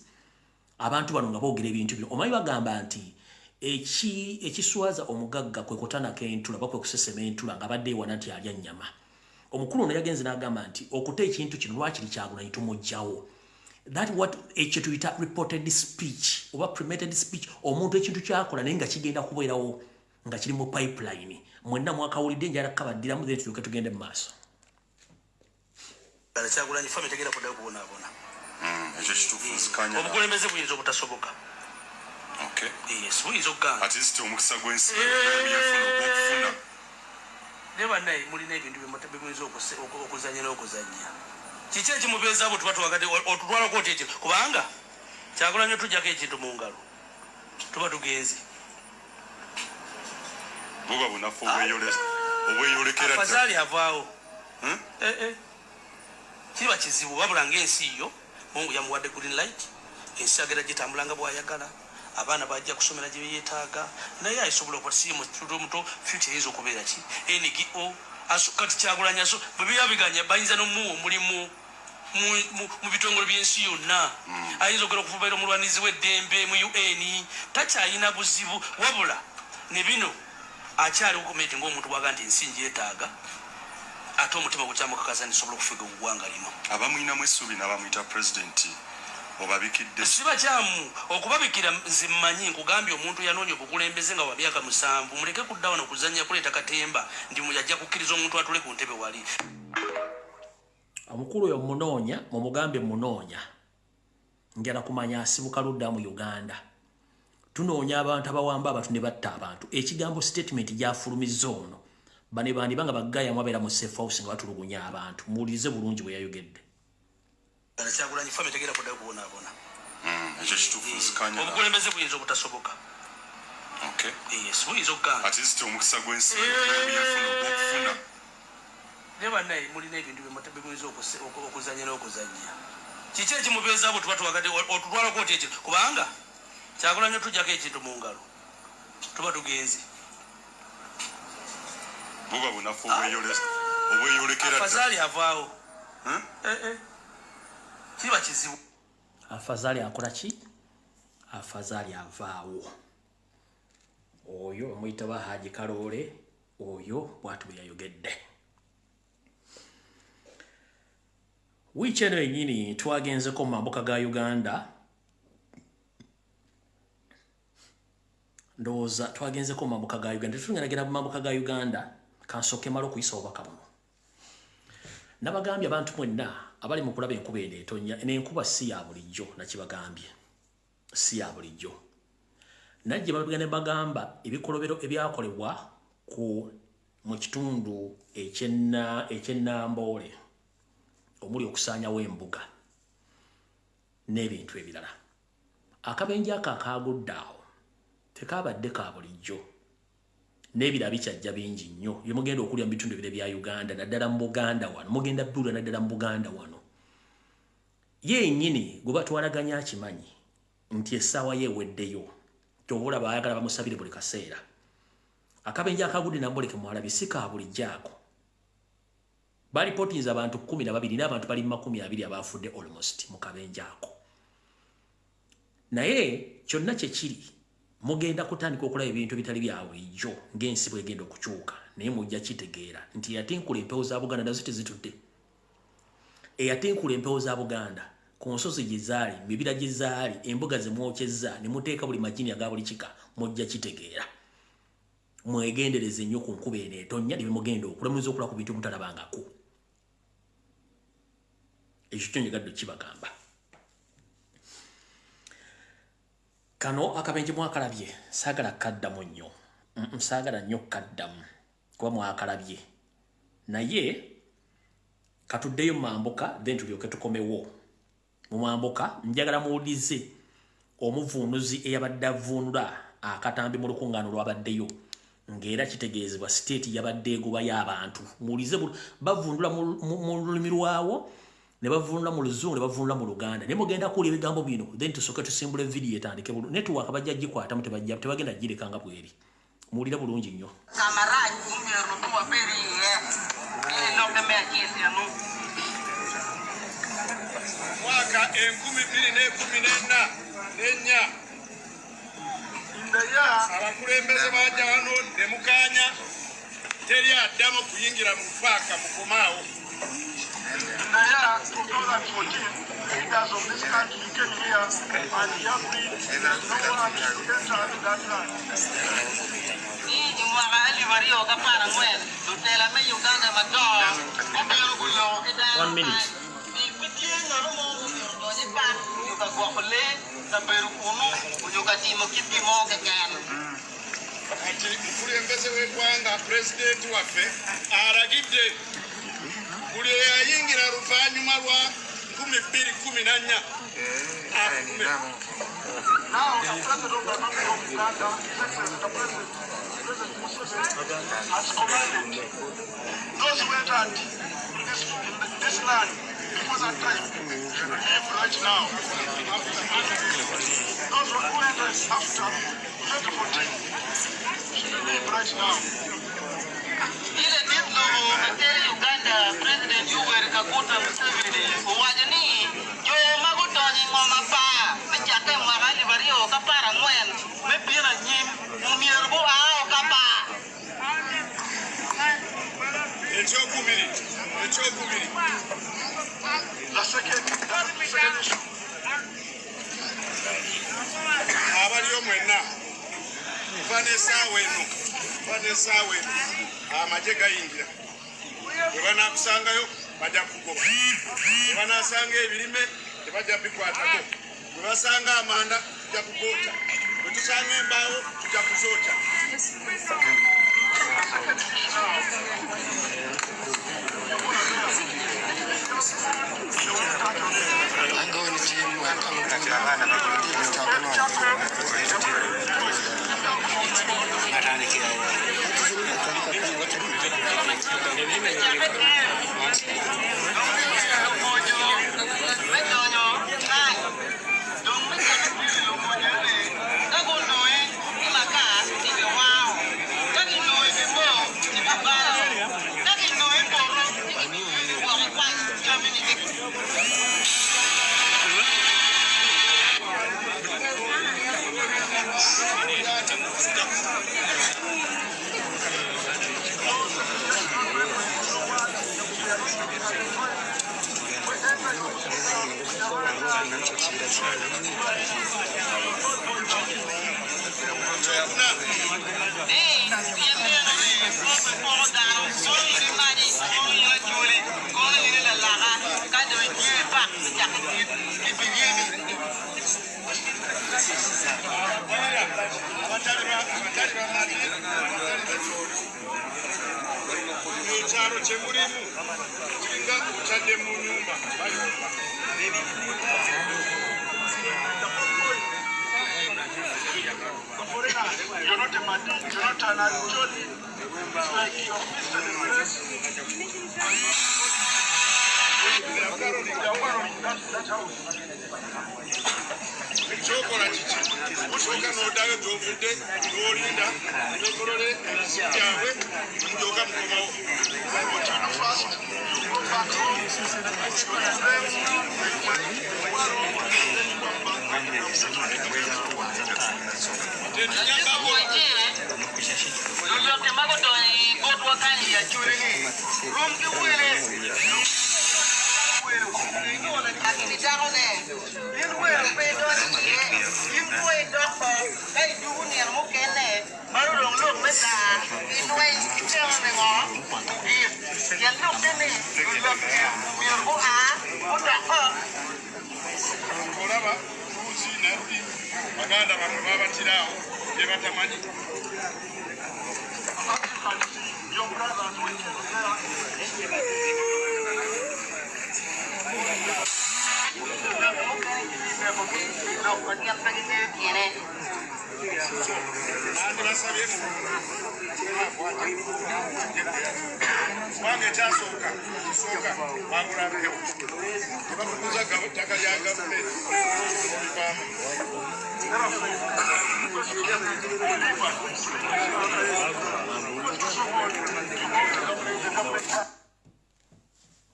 Abantu bano nga boogera ebintu bino. Omanyi bagamba nti ekiswaza omugagga kwe kutanako entula oba kwe kusesema entula nga badde ewana nti alya nnyama. Omukulu ono yagenze n'agamba nti okuta ekintu kino lwakiri Kyagulanyi tumugjawo. That what ekyo tuyita reported speech oba premeditated speech, omuntu ekintu kyakola naye nga kigenda kubeerawo nga kiri mu pipeline. Mwenna mwakawulidde njala kabaddiramu then tulyoke tugende mu maaso. Kyagulanyi family tegenda kuddayo kubonaabona. Ekyo kituufu nzikanya. Obukulembeze buyinza obutasoboka. Okay. Yes, buyinza okugamba. At least omukisa gw'ensi okufuna. Ne bannaye mulina ebintu bye muyinza okuzannya n'okuzannya. Kiki ekimubeeza abo tuba tuwakati otutwalako oti ekyo kubanga Kyagulanyi otujjako ekintu mu ngalo tuba tugenze. Buba bunafu obweyolekera. Afazali avaawo. Kiba kizibu wabula ng'ensi yo Mungu yamuwadde green light. Ensi agenda gitambulanga bw'ayagala. abaana bajja kusomera gye beetaaga naye ayisobola okuba si muto future eyinza okubeera ki NGO kati Kyagulanyi bwe byabiganya bayinza n'omuwa omulimu mu bitongole by'ensi yonna ayinza okugera okufubaira omulwanizi w'eddembe mu UN takyayina buzibu wabula ne bino akyali okumeti ng'omuntu bwaga nti ensi njeetaaga ate omutima gukyamukakaza ntisobola okufuga oggwanga lino abamuyinamu essuubi n'abamuyita pulezidenti obabikidde siba kyamu okubabikira nze mmanyi nkugambye omuntu yanoonya obukulembeze nga wa myaka 7 muleke kudda wano kuzannya kuleeta katemba ndi muyajja kukkiriza omuntu atule ku ntebe wali omukulu oyo munoonya mumugambye munoonya njala kumanya asibuka ludda mu Uganda tunoonya abantu abawamba abantu ne batta abantu ekigambo statement gyafulumizza ono bane bandi banga bagaya mwabeera mu safe house nga batulugunya abantu mulize bulungi bwe yayogedde Kyagulanyi family tegera kudda kubonaabona ekyo kituufu nzikanya obukulembeze buyinza obutasoboka okay yes buyinza okugamba at least omukisa gw'ensi yafuna okufuna ne bannaye mulina ebintu bimuyinza okuzanya n'okuzanya kiki ekimubeeza abo tuba tuwagadde otutwalako oti ekyo kubanga Kyagulanyi tujjako ekintu mu ngalo tuba tugenze buba bunafu obweyolekera Afazali avaawo kiba kizibu Afazali akola ki Afazali avaawo oyo omuyita ba Haji Kalole oyo bwatu bwe yayogedde wicheno yenyini twagenzeko mu mambuka ga Uganda ndoza twagenzeko mu mambuka ga Uganda tutunyanagera mu mambuka ga Uganda kansoke malo kuyisa obaka buno nabagambye abantu mwenna abali mu kulaba enkuba eneetonya n'enkuba si ya bulijjo nakibagambye si ya bulijjo najje babigane bagamba ebikolobero ebyakolebwa mu kitundu eky'Ennambole omuli okusaanyawo embuga n'ebintu ebirala akabenje akagudde awo tekabadde ka bulijjo n'ebira bikyajja bingi nnyo bye mugenda okulya mu bitundu ebire bya Uganda naddala mu Buganda wano mugenda bbula naddala mu Buganda wano yennyini gwe batwalaganya akimanyi nti essaawa yeeweddeyo tobola baayagala bamusabire buli kaseera akabenje akagudde namboleke mwalabi si ka bulijjo ako balipotinza abantu 12 n'abantu bali 20 abafudde almost mu kabenje ako naye kyonna kye kiri mugenda kutandika okulaba ebintu bitali bya bulijjo ng'ensi bwegenda okukyuka naye mujja kitegeera nti eyatinkula empewo za Buganda nazo tezitudde eyatinkula empewo za Buganda ku nsozi gye zaali mibira gye zaali embuga ze mwokyezza ne muteeka buli majini aga buli kika mujja kitegeera mwegendereze nnyo ku nkuba eno etonnya ne bimugenda okulamuza okula ku bintu mutalabangako ekyo kyo njegadde kibagamba kano akabenje mwakalabye saagala kaddamu nnyo saagala nnyo kaddamu kuba mwakalabye naye katuddeyo mu mambuka then tulyoke tukomewo mu mambuka njagala muwulize omuvuunuzi eyabadde avuunula akatambi mu lukuŋŋaano lwabaddeyo ng'era kitegeezebwa state yabadde egoba y'abantu muwulize bavuunula mu lulimi lwawo ne bavuunula mu Luzungu ne bavuunula mu Luganda ne mugenda kuwulira ebigambo bino then tusooke tusimbula vidiyo etandike netiwaaka bajja gikwatamu tebagenda girekanga bweri muwulira bulungi nnyo mwaka 2014 abakulembeze bajja wano ne mukanya teri addamu kuyingira mu paaka mukomaawo leaders of this country came here and he agreed no one to enter that land. One minute. ati mukulembeze w'eggwanga pulezidenti waffe alagidde buli eyayingira luvannyuma lwa 2014 akume. Now the president of the country of Uganda, the President Museveni, has commanded those who entered this land before that time, should leave right now. Those who enter after 2014 should leave right now. Ile ditlo ateri Uganda President Yoweri Kaguta Museveni wajani yo magutoni ngoma pa mechake magali bario kapara ngwen mepira nyim mumierbo ao kapa Echokumiri la second issue abaliyo mwenna Vanessa wenu amaje gayingira bwana kusangayo bajja kugoba bwana sanga ebirime tebajja bikwatako basanga amanda tujja kugota tusanga embaawo tujja kuzota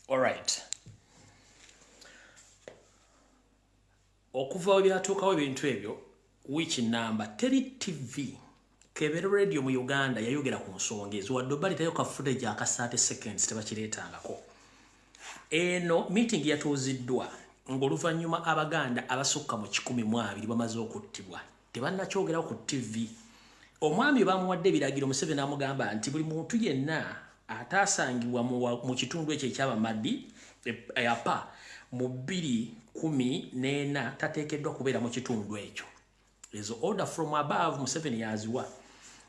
All right. Okuva byatuukawo ebintu ebyo wiki namba Teri TV Kebere Radio mu Uganda yayogera ku nsonga eziwadde bali tayo ka footage aka 30 seconds tebakireetangako. Eno meeting yatuuziddwa ng'oluvannyuma Abaganda abasukka mu 12 bamaze okuttibwa tebannakyogerawo ku TV. Omwami bamuwadde ebiragiro Museveni amugamba nti buli muntu yenna ataasangibwa mu kitundu ekyo eky'Abamadi apa mu 2014 tateekeddwa kubeera mu kitundu ekyo. Ezo order from above Museveni yaziwa.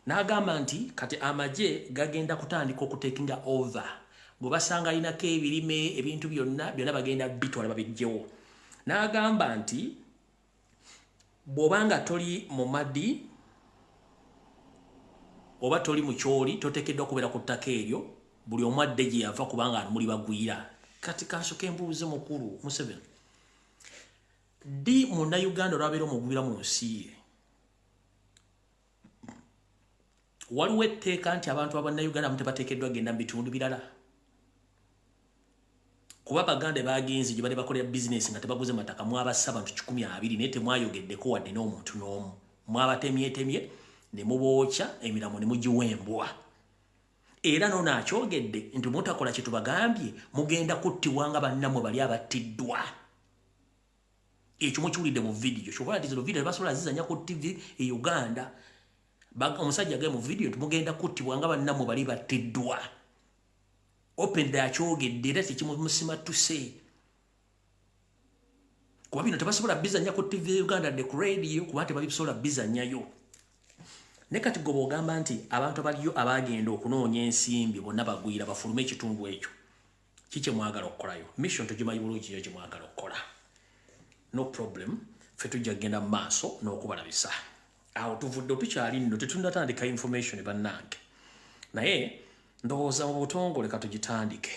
N'agamba nti kati amaje gagenda kutandika okutekinga over. Bwe basanga alinako ebirime ebintu byonna bagenda bitwala babijjewo. N'agamba nti bw'obanga toli mu Madi oba toli mu Kyoli toteekeddwa kubeera ku ttaka eryo buli omu adde gye yava kubanga muli bagwira. kati kansoke mbuuze mukulu Museveni di munnayuganda olwabeera omugwira mu nsi ye waliwo etteeka nti abantu abannayuganda mu tebateekeddwa genda mu bitundu birala kuba baganda bagenzi gye bali bakolera bizinesi nga tebaguze mataka mwabassa abantu 120 naye temwayogeddeko wadde n'omuntu n'omu mwabatemyetemye ne mubookya emiramo ne mugiwembwa era nono akyogedde nti mutakola kye tubagambye mugenda kuttibwa nga bannammwe bali abattiddwa ekyo mukiwulidde mu vidiyo kyobola nti zino vidiyo tebasobola zizanya ku TV e Uganda omusajja agaye mu vidiyo nti mugenda kuttibwa nga bannammwe bali battiddwa open da akyogedde era tekimusimatuse kuba bino tebasobola bizanya ku TV e Uganda de ku radio kuba tebabisobola bizanyayo ne kati goba ogamba nti abantu abaliyo abagenda okunoonya ensimbi bonna bagwira bafulume ekitundu ekyo kikye mwagala okukolayo mission tugimanyi bulungi kye mwagala okukola no problem ffe tujja kugenda mu maaso n'okubalabisa awo tuvudde tukyali nno tetunatandika information bannange naye ndowooza mu butongole katugitandike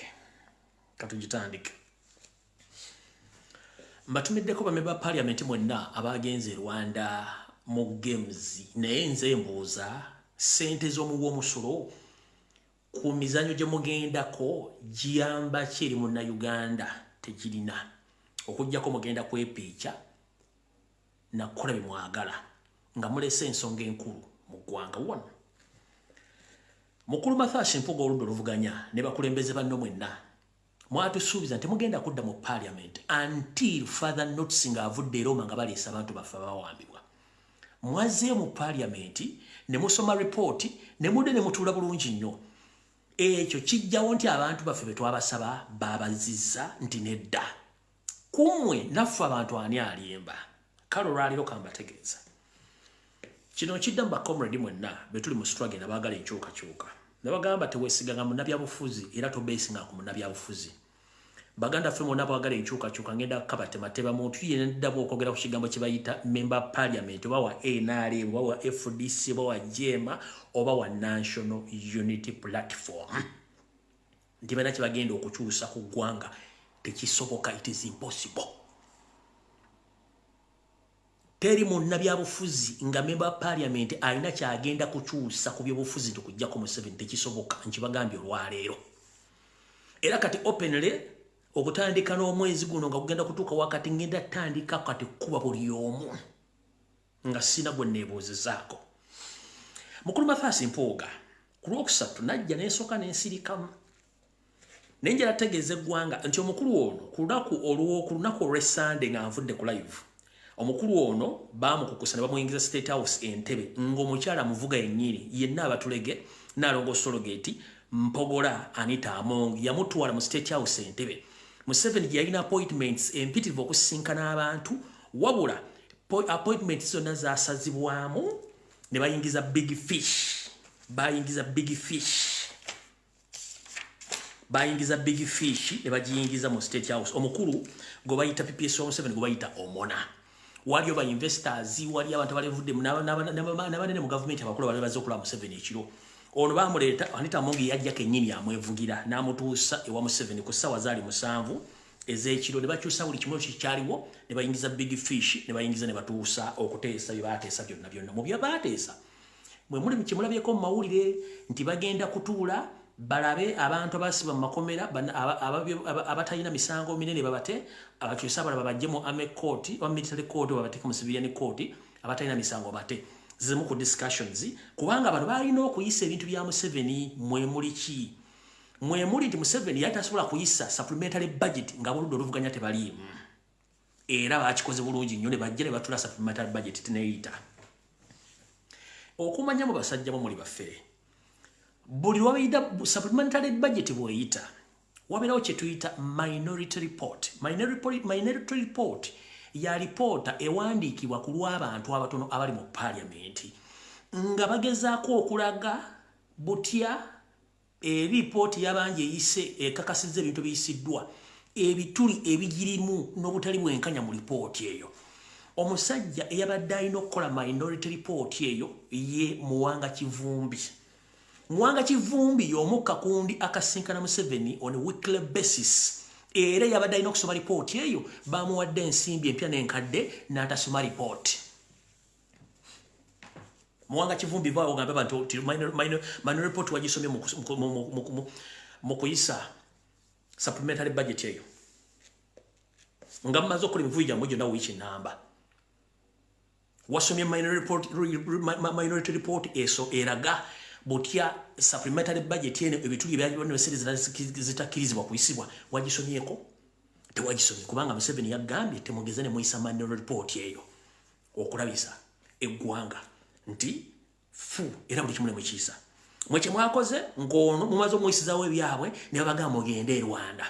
mbatumiddeko bamemba ba parliament mwenna abagenze Rwanda mu games naye nze mbuuza sente z'omuwa omusolo ku mizanyo gye mugendako giyamba ki eri munnayuganda tegirina okujjako mugenda kwepiica nakukola bye mwagala nga mulese ensonga enkulu mu ggwanga wano mukulu Mathashi Mpuga oludda oluvuganya ne bakulembeze banno mwenna mwatusuubiza nti mugenda kudda mu parliament until further notice nga avudde Roma nga baleesa abantu baffe abawambibwa mwaze mu parliament ne musoma report ne mudde ne mutuula bulungi nnyo ekyo kijjawo nti abantu baffe betwabasaba babazizza nti nedda kumwe naffe abantu ani alyemba kale olwaliro kambategeeza kino kidda mu bakomredi mwenna betuli mu struggle nabaagala enkyukakyuka nabagamba teweesiganga munnabyabufuzi era tobeesinga ku munnabyabufuzi baganda ffe mwonna baagala enkyukakyuka ngenda kabatemateba muntu yeneddamu okwogera ku kigambo kye bayita member parliament oba wa NRM oba wa FDC oba wa JEMA oba wa National Unity Platform nti bana kye bagenda okukyusa ku ggwanga tekisoboka, it is impossible. Teri munnabyabufuzi nga member parliament alina kyagenda kukyusa ku byobufuzi tukujjako mu 7 tekisoboka nkibagambye olwaleero era kati openly okutandika n'omwezi guno nga kugenda kutuuka wakati ngenda tandika kati kuba buli omu nga sina gwe neebuuzizaako mukulu Mathashi Mpuga ku lwokusatu najja n'ensooka n'ensirikamu nenjala tegeeza eggwanga nti omukulu ono ku lunaku olw'Essande nga nvudde ku live omukulu ono baamukukusa ne bamuyingiza State House Entebbe ng'omukyala muvuga yennyini yenna abatulege Nalongo Sologeti Mpogola Anita Among yamutwala mu State House Entebbe Museveni yalina appointments empitirivu okusinkana abantu wabula appointments zonna zaasazibwamu ne bayingiza big fish ne bagiyingiza mu State House omukulu gwe bayita PPS wa Museveni gwe bayita omona waliyo ba investors wali abantu balevudde n'abanene mu government abakulu bali bazze okulaba Museveni ekiro ono bamuleeta Anita Amongi yajja kennyini amwevugira n'amutuusa ewa Museveni ku ssaawa zaali 7 ez'ekiro ne bakyusa buli kimu kikyaliwo ne bayingiza big fish ne bayingiza ne batuusa okuteesa bye baateesa byonna mu bye baateesa mwe muli kimulabyeko mu mawulire nti bagenda kutuula balabe abantu abasiba mu makomera abatalina misango minene babate abakyusa abalaba bajje mu Army Court wa military court babateeka mu civilian court abatalina misango bate zimu ku discussions kubanga abantu balina okuyisa ebintu bya Museveni mwe muli nti Museveni yatasobola kuyisa supplementary budget nga buludde oluvuganya tebaliimu era bakikoze bulungi nnyo ne bajja ne batula supplementary budget teneeyita okumanya mu basajja bo muli baffe buli lwabayita supplementary budget bweyita wabeerawo kye tuyita minority report ya lipoota ewandiikibwa ku lw'abantu abatono abali mu parliament nga bagezaako okulaga butya eripooti y'abangi eyise ekakasizza ebintu biyisiddwa ebituli ebigirimu n'obutali bwenkanya mu lipooti eyo omusajja eyabadde alina okukola minority report eyo ye Muwanga Kivumbi y'omu kakundi akasinkana Museveni on a weekly basis era yabadde alina okusoma ripooti eyo bamuwadde ensimbi empya n'enkadde n'atasoma ripooti. Muwanga Kivumbi vaawo ogambe abantu nti minor report wagisomye mu kuyisa supplementary budget eyo nga mumaze okukola emivuyo gyammwe gyonna wiiki ennamba. Wasomye minority report eso eraga butya supplementary budget eno ebituli ebyaliwannesere zitakkirizibwa kuyisibwa wagisomyeko? Tewagisomye kubanga Museveni yagambye temugeze ne muyisa minority report eyo okulabisa eggwanga nti fu era buli kimu ne mukiisa. Mwe kye mwakoze ng'ono mumaze omuyisizaawo ebyabwe ne babagamba ogende e Rwanda.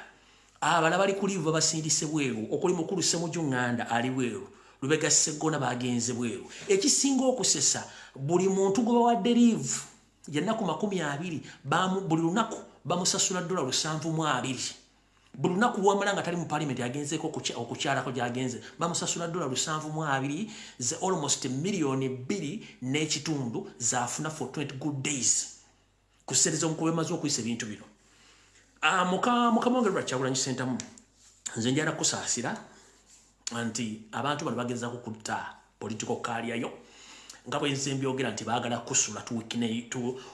Abala bali ku livu babasindise bweru okuli mukulu Ssemujju Nganda ali bweru. Lubega Sseggona bagenze bweru. Ekisinga okusesa buli muntu gwe bawadde livu y'ennaku 20 buli lunaku bamusasula $720. Buli lunaku wamala nga tali mu parliament yagenzeeko okukyalako gy'agenze bamusasula $720 ze almost $2.5 zaafuna for 20 good days. Kusereza omukulu emaze okuyisa ebintu bino. Mukamwongerwa Kyagulanyi Ssentamu nze njala kusaasira anti abantu bano bagezaako kutta political career yo nga bwe nze mbyogera nti baagala kusula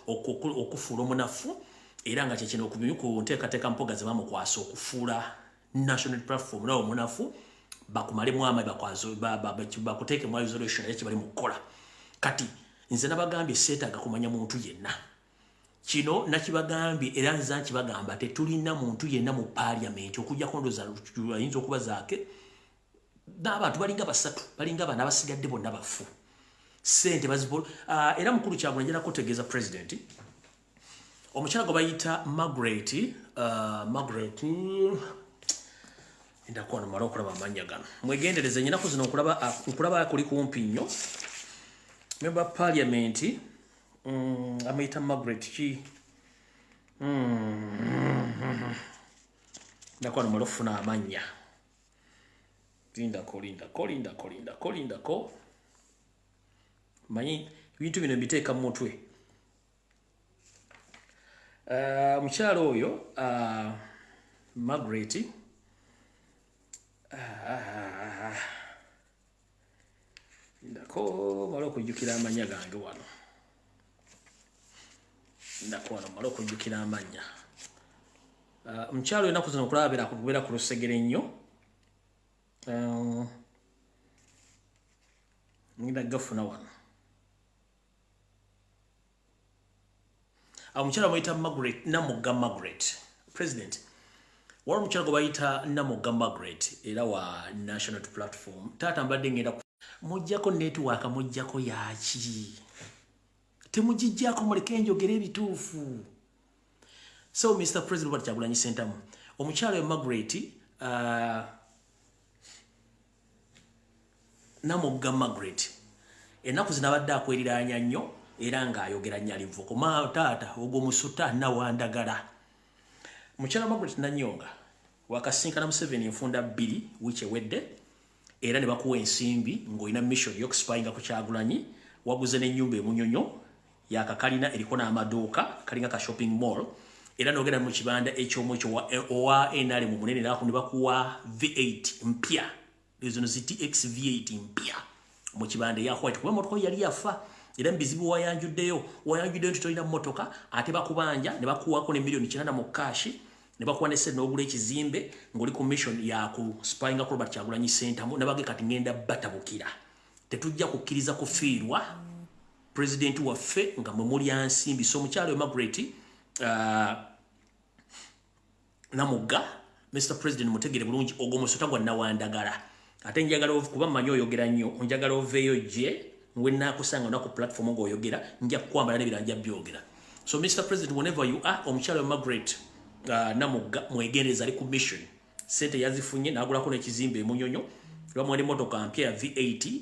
okufuula omunafu era nga kyekino ku nteekateeka mpoga ze bamukwasa okufuula national platform nawo omunafu bakumalemu amaanyi bakuteeke mu isolation ekyo bali mu kukola. Kati nze nabagambye seetaaga kumanya muntu yenna. Kino nakibagambye era nze nkibagamba tetulina muntu yenna mu parliament okujjako ndoza ayinza okuba zaake n'abantu balinga basatu balinga bana abasigadde bonna bafu sente bazibolo. Era mukulu Kyagulanyi njala kutegeeza president omukyala gwe bayita Margaret ndakuwa nomala okulaba amannya gano mwegendereze ennaku zino okulaba kuli kumpi nnyo. Member parliament amuyita Margaret ki ndakuwa nomala okufuna amannya. Lindako manyi ebintu bino mbiteeka mu mutwe. Omukyala oyo Margaret ndako mala okujjukira amanya gange wano mala okujjukira amanya. Omukyala oyo ennaku zino okulaba kubeera ku lusegere nnyo. Ngenda gafuna wano. Omukyala bayita Namugga Margaret president wali omukyala gwe bayita Namugga Margaret era wa national platform taata mbadde ngenda mujjako network mujjako yaki temugijjako muleke njogera ebituufu. So Mr. President Robert Kyagulanyi Ssentamu omukyala we Margaret Namugga Margaret ennaku zinabadde akweriraanya nnyo era ng'ayogera nnyalivu kuma taata ogwo musuta nawandagala. Mukyala Margaret Nanyonga wakasinkana Museveni enfunda 2 wiiki ewedde era ne bakuwa ensimbi ng'olina mission y'okusipayinga ku Kyagulanyi waguze n'ennyumba emunyonyo yakakalina eriko n'amaduuka kalinga ka shopping mall era n'ogenda mu kibanda ekyomu ekyo owa NRM mu munene era ne bakuwa V8 mpya zino ZTX V8 mpya mu kibanda ya white kuba motoka yali yafa era mbizibu wayanjuddeyo nti tolina mmotoka ate bakubanja ne bakuwako ne million 900 mu cash ne bakuwa ne sente n'ogula ekizimbe ng'oli ku mission ya ku spyinga ku Robert Kyagulanyi Ssentamu ne bage kati ngenda batabukira tetujja kukkiriza kufiirwa president waffe nga mwe muli ansimbi. So omukyala we Margaret Namugga Mr. President mutegere bulungi ogwo musota gwa nawandagala ate njagala kuba mmanyi oyogera nnyo njagala oveeyo gye ngwenna kusanga na ku platform ngo oyogera nja kwambala nebiranja byogera. So Mr. President whenever you are omukyala we Margaret Namugga mwegendereza ali ku mission sente yazifunye n'agulako n'ekizimbe emunyonyo lwamwene motoka mpya ya V8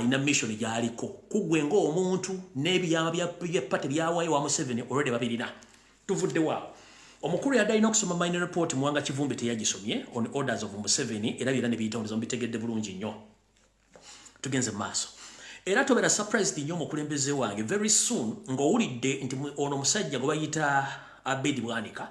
ina mission gyaliko kugwe ng'omuntu n'ebiyama bya pate byawayo wa Museveni already babirina tuvudde waawo. Omukulu yadde alina okusoma minor report Muwanga Kivumbi teyagisomye on orders of Museveni era byonna ne biyita ondizo mbitegedde bulungi nnyo. Tugenze maaso era tobera surprised nnyo omukulembeze wange very soon ng'owulidde nti ono musajja gwe bayita Abedi Bwanika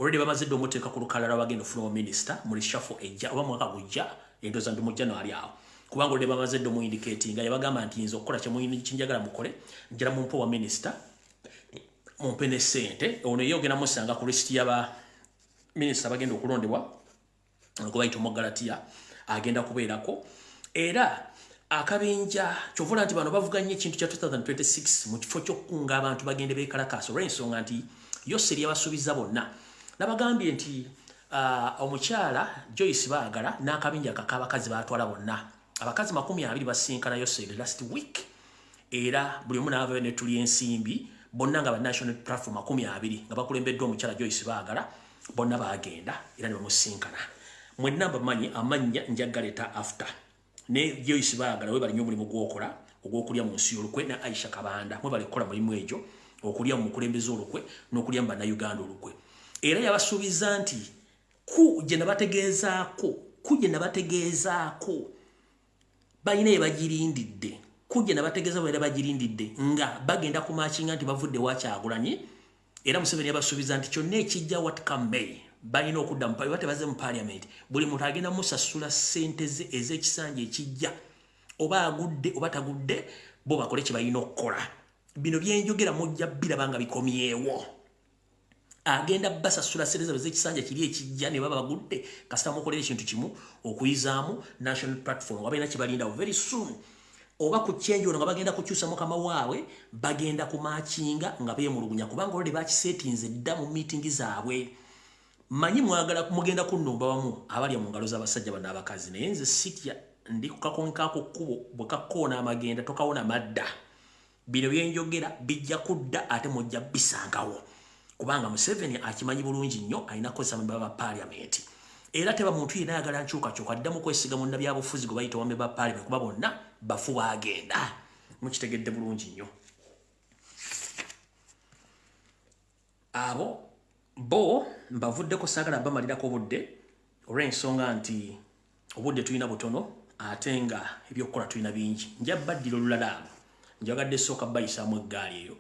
already bamaze ddo muteeka ku lukalala bagenda ofuna minister muri shuffle ejja oba mwaka gujja endoza ndu mu January awo kubanga already bamaze ddo mu indicating yabagamba nti nzo okukola kye muyini kinjagala mukole njira mu mpo wa minister mumpe ne sente ono yogena musanga ku list yaba minister bagenda okulondebwa ngo bayita Mogalatia agenda kubeerako era akabinja kyovula nti bano bavuganye ekintu kya 2026 mu kifo ky'okukunga abantu bagende beekalakaasa olw'ensonga nti Yoseri yabasuubiza bonna nabagambye nti omukyala Joyce Baagala n'akabinja kakabakazi batwala bonna abakazi 20 basinkana Yoseri last week era buli omu n'ava ne tuli ensimbi bonna nga ba national platform 20 nga bakulembeddwa omukyala Joyce Baagala bonna bagenda era ne bamusinkana mwenna bamanyi amanya njagaleta after ne Joyce Baagala we bali nnyo mulimu gwokola ogw'okulya mu nsi y'olukwe na Aisha Kabanda mwe bali kukola mulimu egyo okulya mu mukulembeze olukwe n'okulya mu Bannayuganda olukwe era yabasuubiza nti kuje nabategeezaako balina ebagirindidde kuje nabategeeza bwe bagirindidde nga bagenda kumachinga nti bavudde Wakyagulanyi era Museveni yabasuubiza nti kyonna ekijja what come may balina okudda mu bate baze mu parliament buli muntu agenda musasula ssente ze ez'ekisanja ekijja oba agudde oba tagudde bo bakole kye balina okukola bino byenjogera mujja birabanga bikomyewo agenda basasula ssente ze ez'ekisanja kiri ekijja ne baba bagudde kasita mukolera ekintu kimu okuyizaamu national platform wabalina kye balindawo very soon oba ku change ono nga bagenda kukyusa mukama waabwe bagenda kumachinga nga beemulugunya kubanga olwo bakisetinze dda mu meeting zaabwe manyi mwagala mugenda kunnumba wamu abalya mu ngalo z'abasajja bana abakazi naye nze sitya ndi kukakonkako kkubo bwe kakkoona amagenda tokawona madda bino byenjogera bijja kudda ate mujja bisangawo kubanga Museveni akimanyi bulungi nnyo alina kukozesa memba ba parliament era teba muntu yena ayagala nkyukakyuka addamu kwesiga mu nabyabufuzi gwe bayita wamemba ba parliament kuba bonna bafu bagenda mukitegedde bulungi nnyo abo bo mbavuddeko saagala bamalirako obudde olw'ensonga nti obudde tulina butono ate nga ebyokukola tulina bingi nja baddira olulala abo njagadde sooka bayisaamu eggaali eyo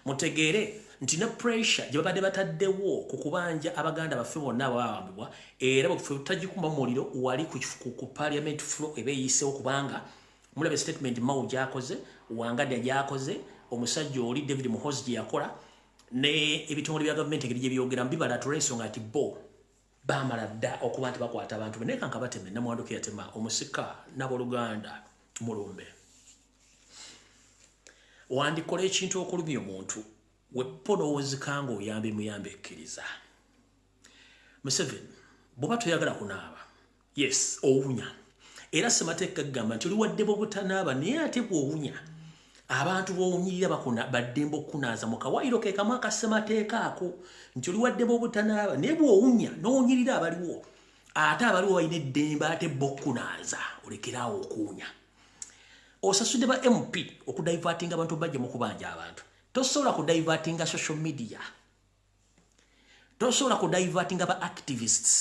mutegeere nti ne pressure gye babadde bataddewo ku kubanja abaganda baffe bonna abawambibwa era bwe tutagikumba mu muliro wali ku parliament floor ebeeyiseewo kubanga mulabe statement Mao gy'akoze Wangadya gy'akoze omusajja oli David Muhoozi gye yakola ne ebitongole bya gavumenti engeri gye byogera mbibala tulw'ensonga nti bo baamala dda okuba nti bakwata abantu be naye kanka bateme namwanduka yatema omusika n'abooluganda mulumbe wandikola ekintu okulumya omuntu weponoowozika ng'oyambe muyambe ekkiriza Museveni bw'oba toyagala kunaaba yes owunya era ssemateeka gagamba nti oli wadde bw'obutanaaba naye ate bw'owunya abantu bw'owunyirira baddembe okukunaaza mu kawaayiro ke kamu akassemateeka ako nti oli wadde bw'obutanaaba naye bw'owunya n'owunyirira abaliwo ate abaliwo balina eddembe ate b'okkunaaza olekeraawo okuwunya osasudde ba MP okudaivatinga abantu bajja mu kubanja abantu tosobola kudaivatinga social media tosobola kudaivatinga ba activists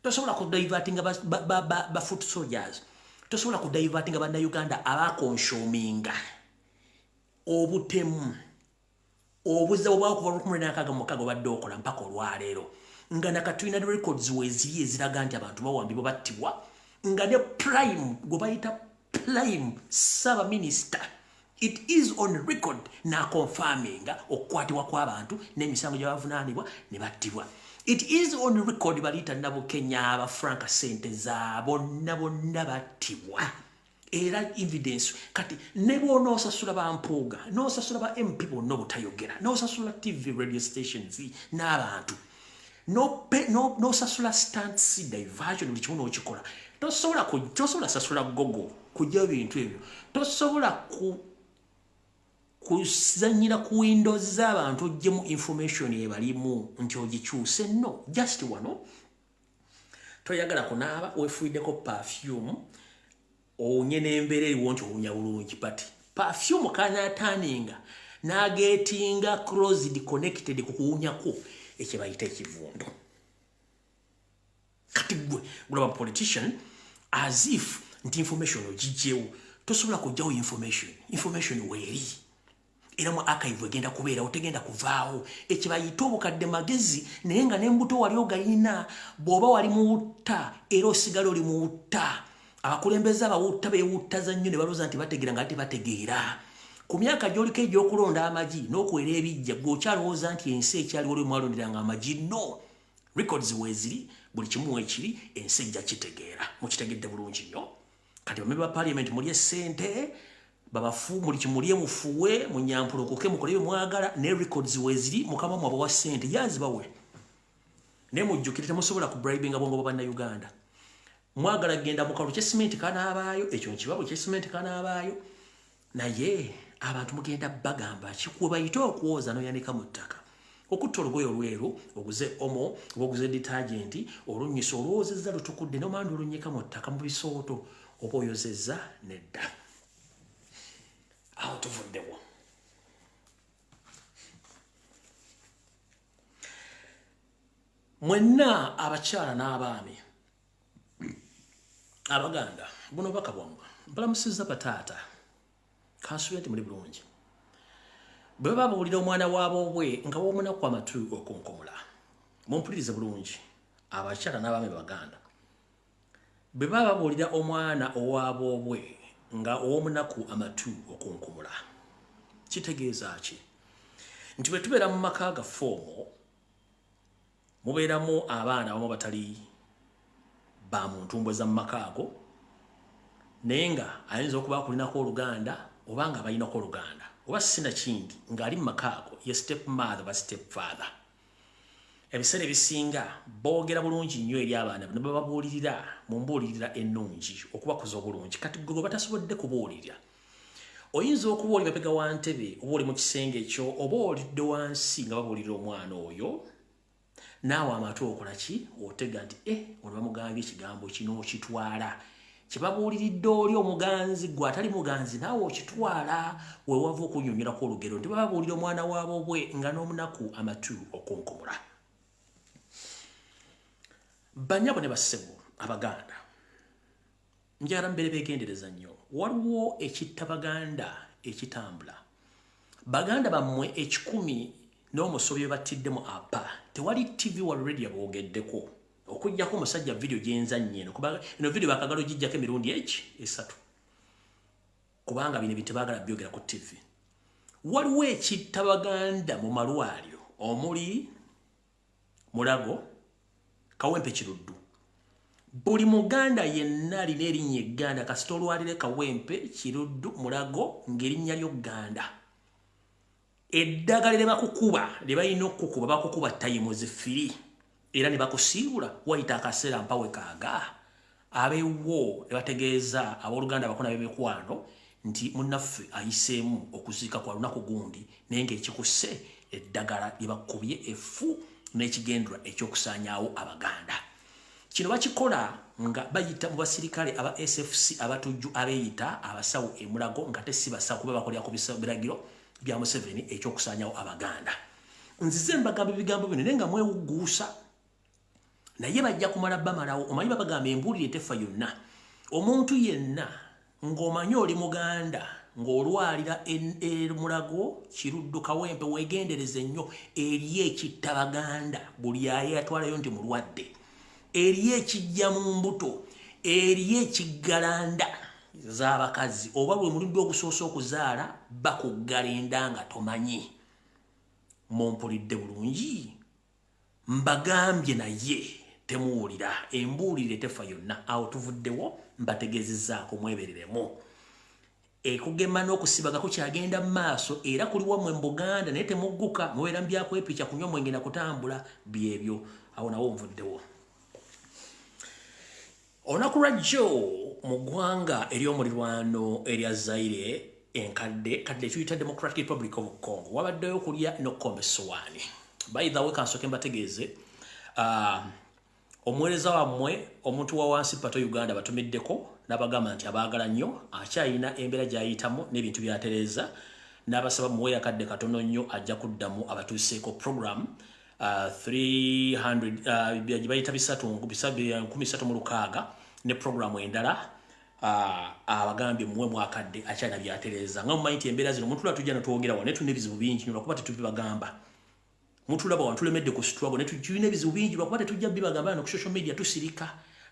tosobola kudaivatinga ba foot soldiers tosobola kudaivatinga Bannayuganda abakonshominga obutemu obuza obwakuva 16 badde okola mpaka olwaleero nga nakatulina records weziri eziraga nti abantu bawambibwa battibwa nga ne prime gwe bayita prime Saba Minister it is on record na confirminga okukwatibwa kw'abantu n'emisango gy'abavunaanibwa ne battibwa it is on record balita nabo Kenya aba Franka sente zaabo bonna battibwa era evidence kati ne bw'ona osasula bampuuga n'osasula ba MP bonna obutayogera n'osasula TV radio stations n'abantu n'osasula stunts diversion buli kimu n'okikola tosobola sasula gogo kujja bintu ebyo tosobola kuzanyira ku windows z'abantu ogyemu information ebalimu nti ogikyuse no just wano toyagala kunaaba wefuiddeko perfume owunye n'embeera eriwo nti owunya bulungi but perfume kanataninga nagetinga closed connected ku kuwunyako ekye bayita ekivundo kati gwe gulaba politician as if nti information ogijjewo tosobola kujjawo information weeri era mu archive egenda kubeera otegenda kuvaawo ekibayita obukadde magezi naye nga n'embuto wali ogayina bw'oba wali muwutta era osigala oli muwutta abakulembeze abawutta beewuttaza nnyo ne balooza nti bategeera nga tebategeera ku myaka gy'oliko egy'okulonda amagi n'okwera ebijja gw'okyalowooza nti ensi ekyaliwo olwe mwalonderanga amagi no records weeziri buli kimu ekiri ensi ejja kitegeera mukitegedde bulungi nnyo kati bamembe ba parliament mulye ssente babafu muli kimulye mufuwe munyampulokoke mukole bye mwagala ne records weeziri mukama mwabo wa ssente yazibawe ne mujjukire temusobola ku bribing abongo baba na Uganda mwagala genda mukalu kye cement kanabaayo ekyo nkibabo kye cement kanabaayo naye abantu mugenda bagamba kikuba yito okwoza no yanika mu ttaka okutta olugoye olweru oguze omo oguze detergent olunyisa olwozezza lutukudde no mandi olunyika mu ttaka mu bisooto oba oyozezza nedda awo tuvuddewo mwenna abakyala n'abaami Abaganda buno baka bwamwe mbalamusiza bataata kansuye nti muli bulungi bwe babuulira omwana waabo bwe nga womunaku amatu okunkumula mumpulirize bulungi abakyala n'abaami Baganda bwe babuulira omwana owaabo bwe nga owomunaku amatu okunkumula kitegeeza ki nti bwe tubeera mu maka ga foomo mubeeramu abaana abamu batali ba muntu mbweza mu maka ago naye nga ayinza okuba akulinako Oluganda oba nga balinako Oluganda oba sina kindi ng'ali mu maka ago ye step mother ba step father ebiseera ebisinga boogera bulungi nnyo eri abaana ne bababuulirira mu mbuulirira ennungi okubakuza obulungi kati gwe batasobodde kubuulirira oyinza okuba oli mabega wa ntebe oba oli mu kisenge ekyo oba olidde wansi nga babuulirira omwana oyo naawe amatu okola ki otega nti ono bamugambye ekigambo kino okitwala kyebabuuliridde oli omuganzi gwe atali muganzi naawe okitwala wewava okunyonyerako olugero nti bababuulira omwana waabo bwe nga n'omunaku amatu okunkumula banyabo ne bassebo Abaganda njagala mbeere beegendereza nnyo waliwo ekitta Baganda ekitambula Baganda bammwe 10 n'omusobi batiddemu apa tewali TV wa radio boogeddeko okujjako omusajja video gyenzannye eno video bakagalo gijjako emirundi esatu kubanga bino bitebagala byogera ku TV waliwo ekitta Baganda mu malwaliro omuli Mulago Kawempe Kiruddu buli Muganda yenna alina erinnya Egganda kasita olwalire Kawempe Kiruddu Mulago ng'erinnya ly'Oganda eddagala lye bakukuba lye balina okukuba bakukuba tayimu zifiri era ne bakusiibula wayita akaseera mpawe kaaga abeewo ne bategeeza abooluganda bakona b'emikwano nti munnaffe ayiseemu okuziika kwa lunaku gundi naye ng'ekikusse eddagala lye bakubye effu n'ekigendera ekyokusaanyaawo Abaganda kino bakikola nga bayita mu basirikale aba SFC abatujju abeeyita abasawo e Mulago nga tesi basawo kuba bakolera ku biragiro bya Museveni ekyokusaanyaawo Abaganda nzize mbagamba ebigambo bino naye nga mwewuguusa naye bajja kumala bamalawo omanyi babagamba embuulire tefa yonna omuntu yenna ng'omanyi oli Muganda ng'olwalira Mulago Kiruddu Kawempe weegendereze nnyo eri ekitta Baganda buli aye atwalayo nti mulwadde eri ekijja mu mbuto eri ekiggalanda z'abakazi oba lwe muludde ogusoose okuzaala bakuggala enda nga tomanyi mumpulidde bulungi mbagambye naye temuwulira embuulire tefa yonna awo tuvuddewo mbategeezezzaako mwebereremu ekugema n'okusibaga kukyagenda mu maaso era kuli wammwe mu Buganda naye temugguka mubeera mu byakwepikya kunywa mwenge na kutambula byebyo awo nawo nvuddewo olunaku lwajjo mu ggwanga ery'omulirwano erya Zaire enkadde tuyita Democratic Republic of Congo wabaddeyo okulya n'okkomba essowaani by the way kansooke mbategeeze omuweereza wammwe omuntu wa wansi pato Uganda batumiddeko n'abagamba nti abaagala nnyo akyayina embeera gy'ayitamu n'ebintu by'atereeza n'abasaba muwe akadde katono nnyo ajja kuddamu abatuuseeko program 300 bayita 336 ne programu endala abagambye muwe mwakadde akyana byatereza nga mumanyi nti embeera zino mutula tujja netwogera wa netulina ebizibu bingi nyo lwakuba tetubibagamba mutulaba wantulemedde ku struggle netulina ebizibu bingi lwakuba tetujja bibagamba no ku social media tusirika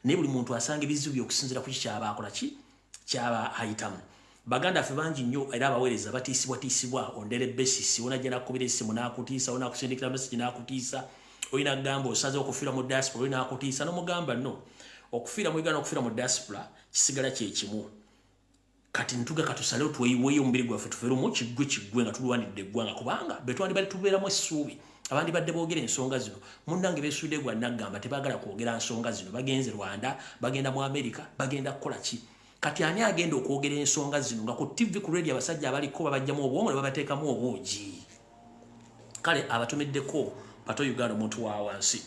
naye buli muntu asanga ebizibu byokusinzira ku kikyaba akola ki kyaba ayitamu baganda ffe bangi nnyo era abaweereza batiisibwa ondere besisi onajja nakubira essimu nakutiisa onakusindikira message nakutiisa oyina kugamba osaze okufiira mu diaspora oyina nakutiisa nomugamba no okufiira mu Uganda okufiira mu diaspora kisigala kyekimu kati ntuga katusalewo tweyiweeyo omubiri gwaffe tuferumu kiggwe nga tulwanidde eggwanga kubanga betwandi bali tubeeramu essuubi abandi badde boogera ensonga zino munnange beesuudde gwa naggamba tebaagala kwogera nsonga zino bagenze Rwanda bagenda mu Amerika bagenda kukola ki kati ani agenda okwogera ensonga zino nga ku TV ku radio abasajja abaliko babajjamu obwongo ne babateekamu obuugi kale abatumiddeko pato Uganda omuntu wa wansi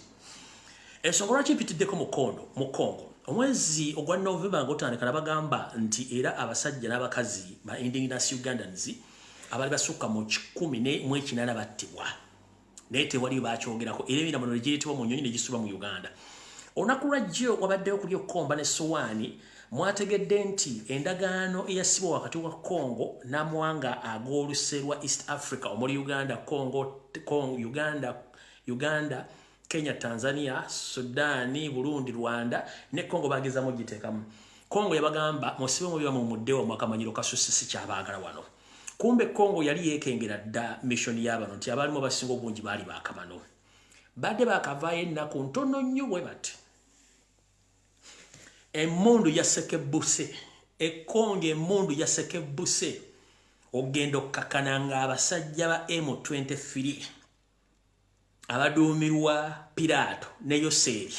ensonga lwaki mpitiddeko mu Congo omwezi ogwa November ng'otandika nabagamba nti era abasajja n'abakazi ba Indigenous Ugandans abali basukka mu 18 battibwa naye tewali bakyogerako era emiramo no gireetebwa mu nnyonyi ne gisuba mu Uganda olunaku lwajjo wabaddeyo kuli okkomba ne sowaani mwategedde nti endagaano eyasibwa wakati wa Congo n'amawanga ag'oluse lwa East Africa omuli Uganda, Uganda, Kenya, Tanzania, Sudani, Burundi, Rwanda ne Congo bagezamo giteekamu. Congo yabagamba musibe mubiba mu muddewa mwakamanyiro kasusse si kyabaagala wano. Kumbe Congo yali yeekengera dda mission y'abano nti abalimu basinga obungi baali baakamano. Badde baakavaayo ennaku ntono nnyo bwe bati. Emundu yasekebuse ekonge emundu yasekebuse ogenda okkakananga abasajja ba M23 abaduumirwa Pirato ne Yoseri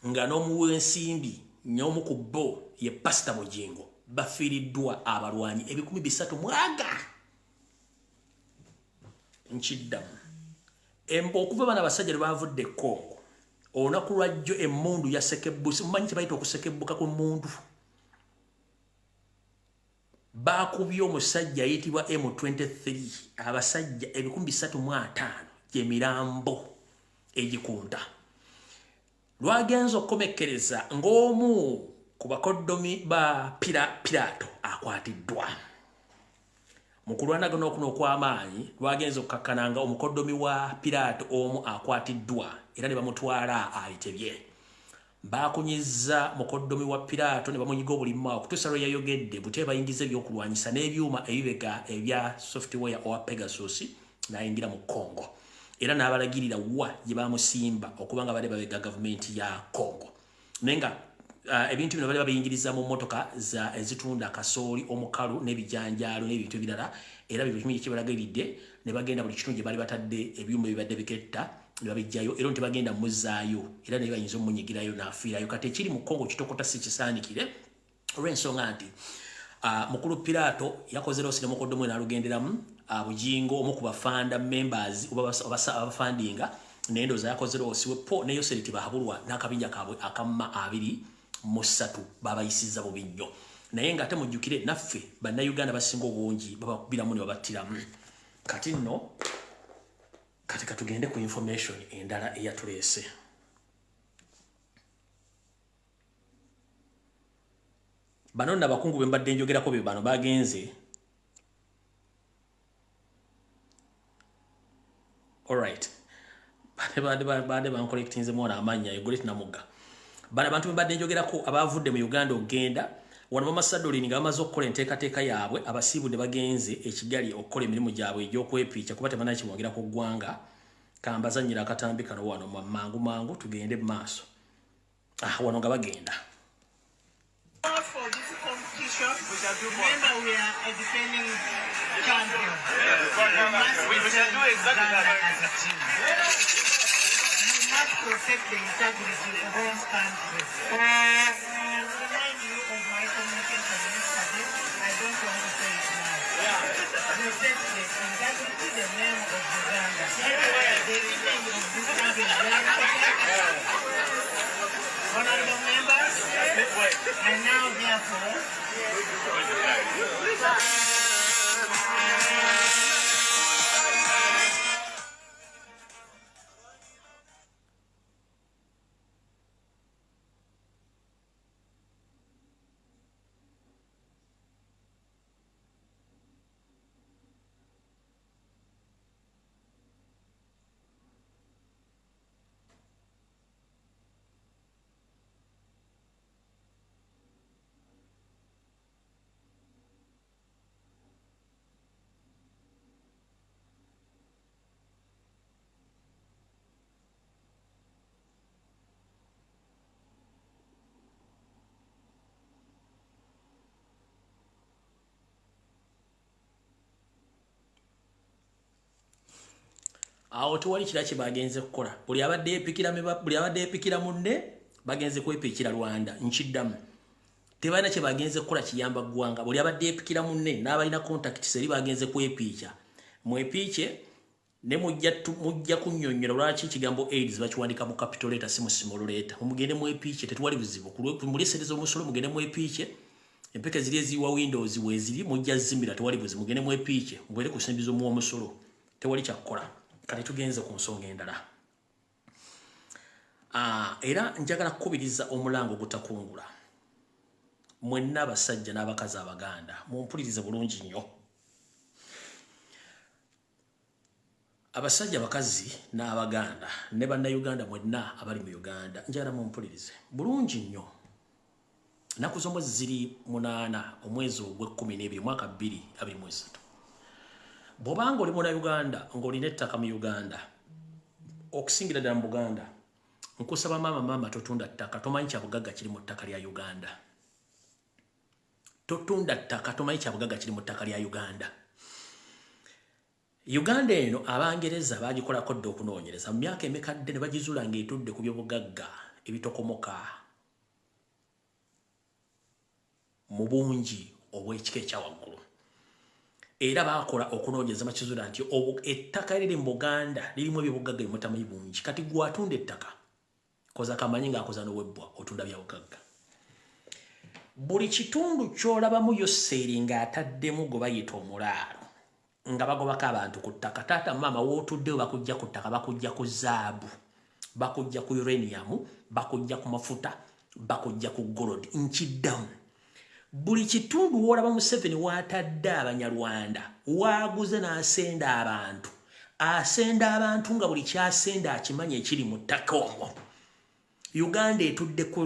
nga n'omuwe ensimbi nyomu ku bo ye Pastor Mujingo bafiiriddwa abalwanyi 300 mwaga nchiddamu okuva bana abasajja bavudde Congo olunaku lwajjo emundu yasekebuse mumanyi kye bayita okusekebbuka ku mundu bakubye omusajja ayitibwa M23 abasajja 350 gyemirambo egikunta lwagenza okukomekkereza ng'omu ku bakoddomi ba Pirato akwatiddwa mu kulwanagana okuno okw'amaanyi lwagenza okukakkananga omukoddomi wa Pirato omu akwatiddwa era ne bamutwala ayitebye bakunyiza mukoddomi wa Pirato ne bamunyiga obulimaawo okutuusa lwe yayogedde bute bayingiza ebyokulwanyisa n'ebyuma ebibega ebya software owa Pegasus n'ayingira mu Congo era n'abalagirira wa gye bamusimba okuba nga bali babega gavumenti ya Congo naye nga ebintu bino bali babiyingiriza mu mmotoka ezitunda kasooli omukalu n'ebijanjaalo n'ebintu ebirala era bino kimu kyebalagiridde ne bagenda buli kitundu gye bali batadde ebyuma ebibadde biketta ne babijjayo era nti bagenda muzaayo era ne bayinza omunyigirayo n'afiirayo kati ekiri mu Congo kitokota si kisaanikire olw'ensonga nti mukulu Pirato yakoze loosi ne mukoddomu n'alugenderamu Bujingo omu ku bafanda members abafandinga n'endooza yakoze loosi wepo ne Yoseri tibahabulwa n'akabinja kaabwe akamma 23 babayisiza bubi nnyo naye nga ate mujjukire naffe bannayuganda basinga obungi babakubiramu ne babattiramu kati nno kati katugende ku information endala eyatuleese bano nabakungu be mbadde njogerako be bano bagenze alright bade bankolektinze mwona amanya Egolet Namugga bana bantu mbadde njogerako abavudde mu Uganda ogenda wano bamasadolini nga bamaze okukola enteekateeka yaabwe abasiibu ne bagenze ekigali okukola emirimu gyabwe egy'okwepiica kuba tebanaki kimwogera ku ggwanga kambazannyira akatambi kano wano mangu tugende mu maaso wano nga bagenda For this competition, remember we are a defending champion. We shall do exactly that as a team. We must protect the integrity of both countries. And remind you of my communication yesterday. I don't want to say it now. Protect the integrity, the name of Uganda. The image of this country is very important. Honorable members, and now therefore, awo tewali kira kye bagenze kukola buli abadde epikira munne bagenze kwepikira Rwanda nkiddamu tebalina kye bagenze kukola kiyamba ggwanga buli abadde epikira munne n'abalina contact seri bagenze kwepiica mwepiice ne mujja kunnyonnyola lwaki ekigambo AIDS bakiwandika mu capital letter si mu small letter mugende mwepiice tetuwali buzibu mulisereza omusolo mugende mwepiice empeke ziri eziwa Windows weziri mujja zimira tewali buzibu mugende mwepiice mugende kusimbiza mu omusolo tewali kyakukola kale tugenze ku nsonga endala era njagala kukubiriza omulango gutakungula mwenna abasajja n'abakazi abaganda mumpulirize bulungi nnyo abasajja bakazi n'abaganda ne bannayuganda mwenna abali mu Uganda njagala mumpulirize bulungi nnyo naku z'omwezi ziri 8 omwezi ogw'Ekkumi mwaka 2023 bw'obanga oli munnayuganda ng'olina ettaka mu Uganda okusingira ddala mu Buganda nkusaba maama totunda ttaka tomanyi kyabugagga kiri mu ttaka lya Uganda totunda ttaka tomanyi kyabugagga kiri mu ttaka lya Uganda Uganda eno Abangereza bagikolako dda okunoonyereza mu myaka emikadde ne bagizuula ng'etudde ku by'obugagga ebitokomoka mu bungi obw'ekika ekya waggulu era bakola okunoonyereza bakizuula nti ettaka eriri mu Buganda lirimu ebyobugagga bimutamanyi bungi kati gwe atunda ettaka koza kamanyi ng'akoza n'owebbwa otunda bya bugagga buli kitundu ky'olabamu Yoseri ng'ataddemu gwe bayita omulaalo nga bagobako abantu ku ttaka taata maama wootuddewo bakujja ku ttaka bakujja ku zaabu bakujja ku uranium bakujja ku mafuta bakujja ku gold nkiddamu buli kitundu w'olaba Museveni w'atadde Abanyarwanda waaguze n'asenda abantu nga buli kyasenda akimanyi ekiri mu ttaka omwo Uganda etudde ku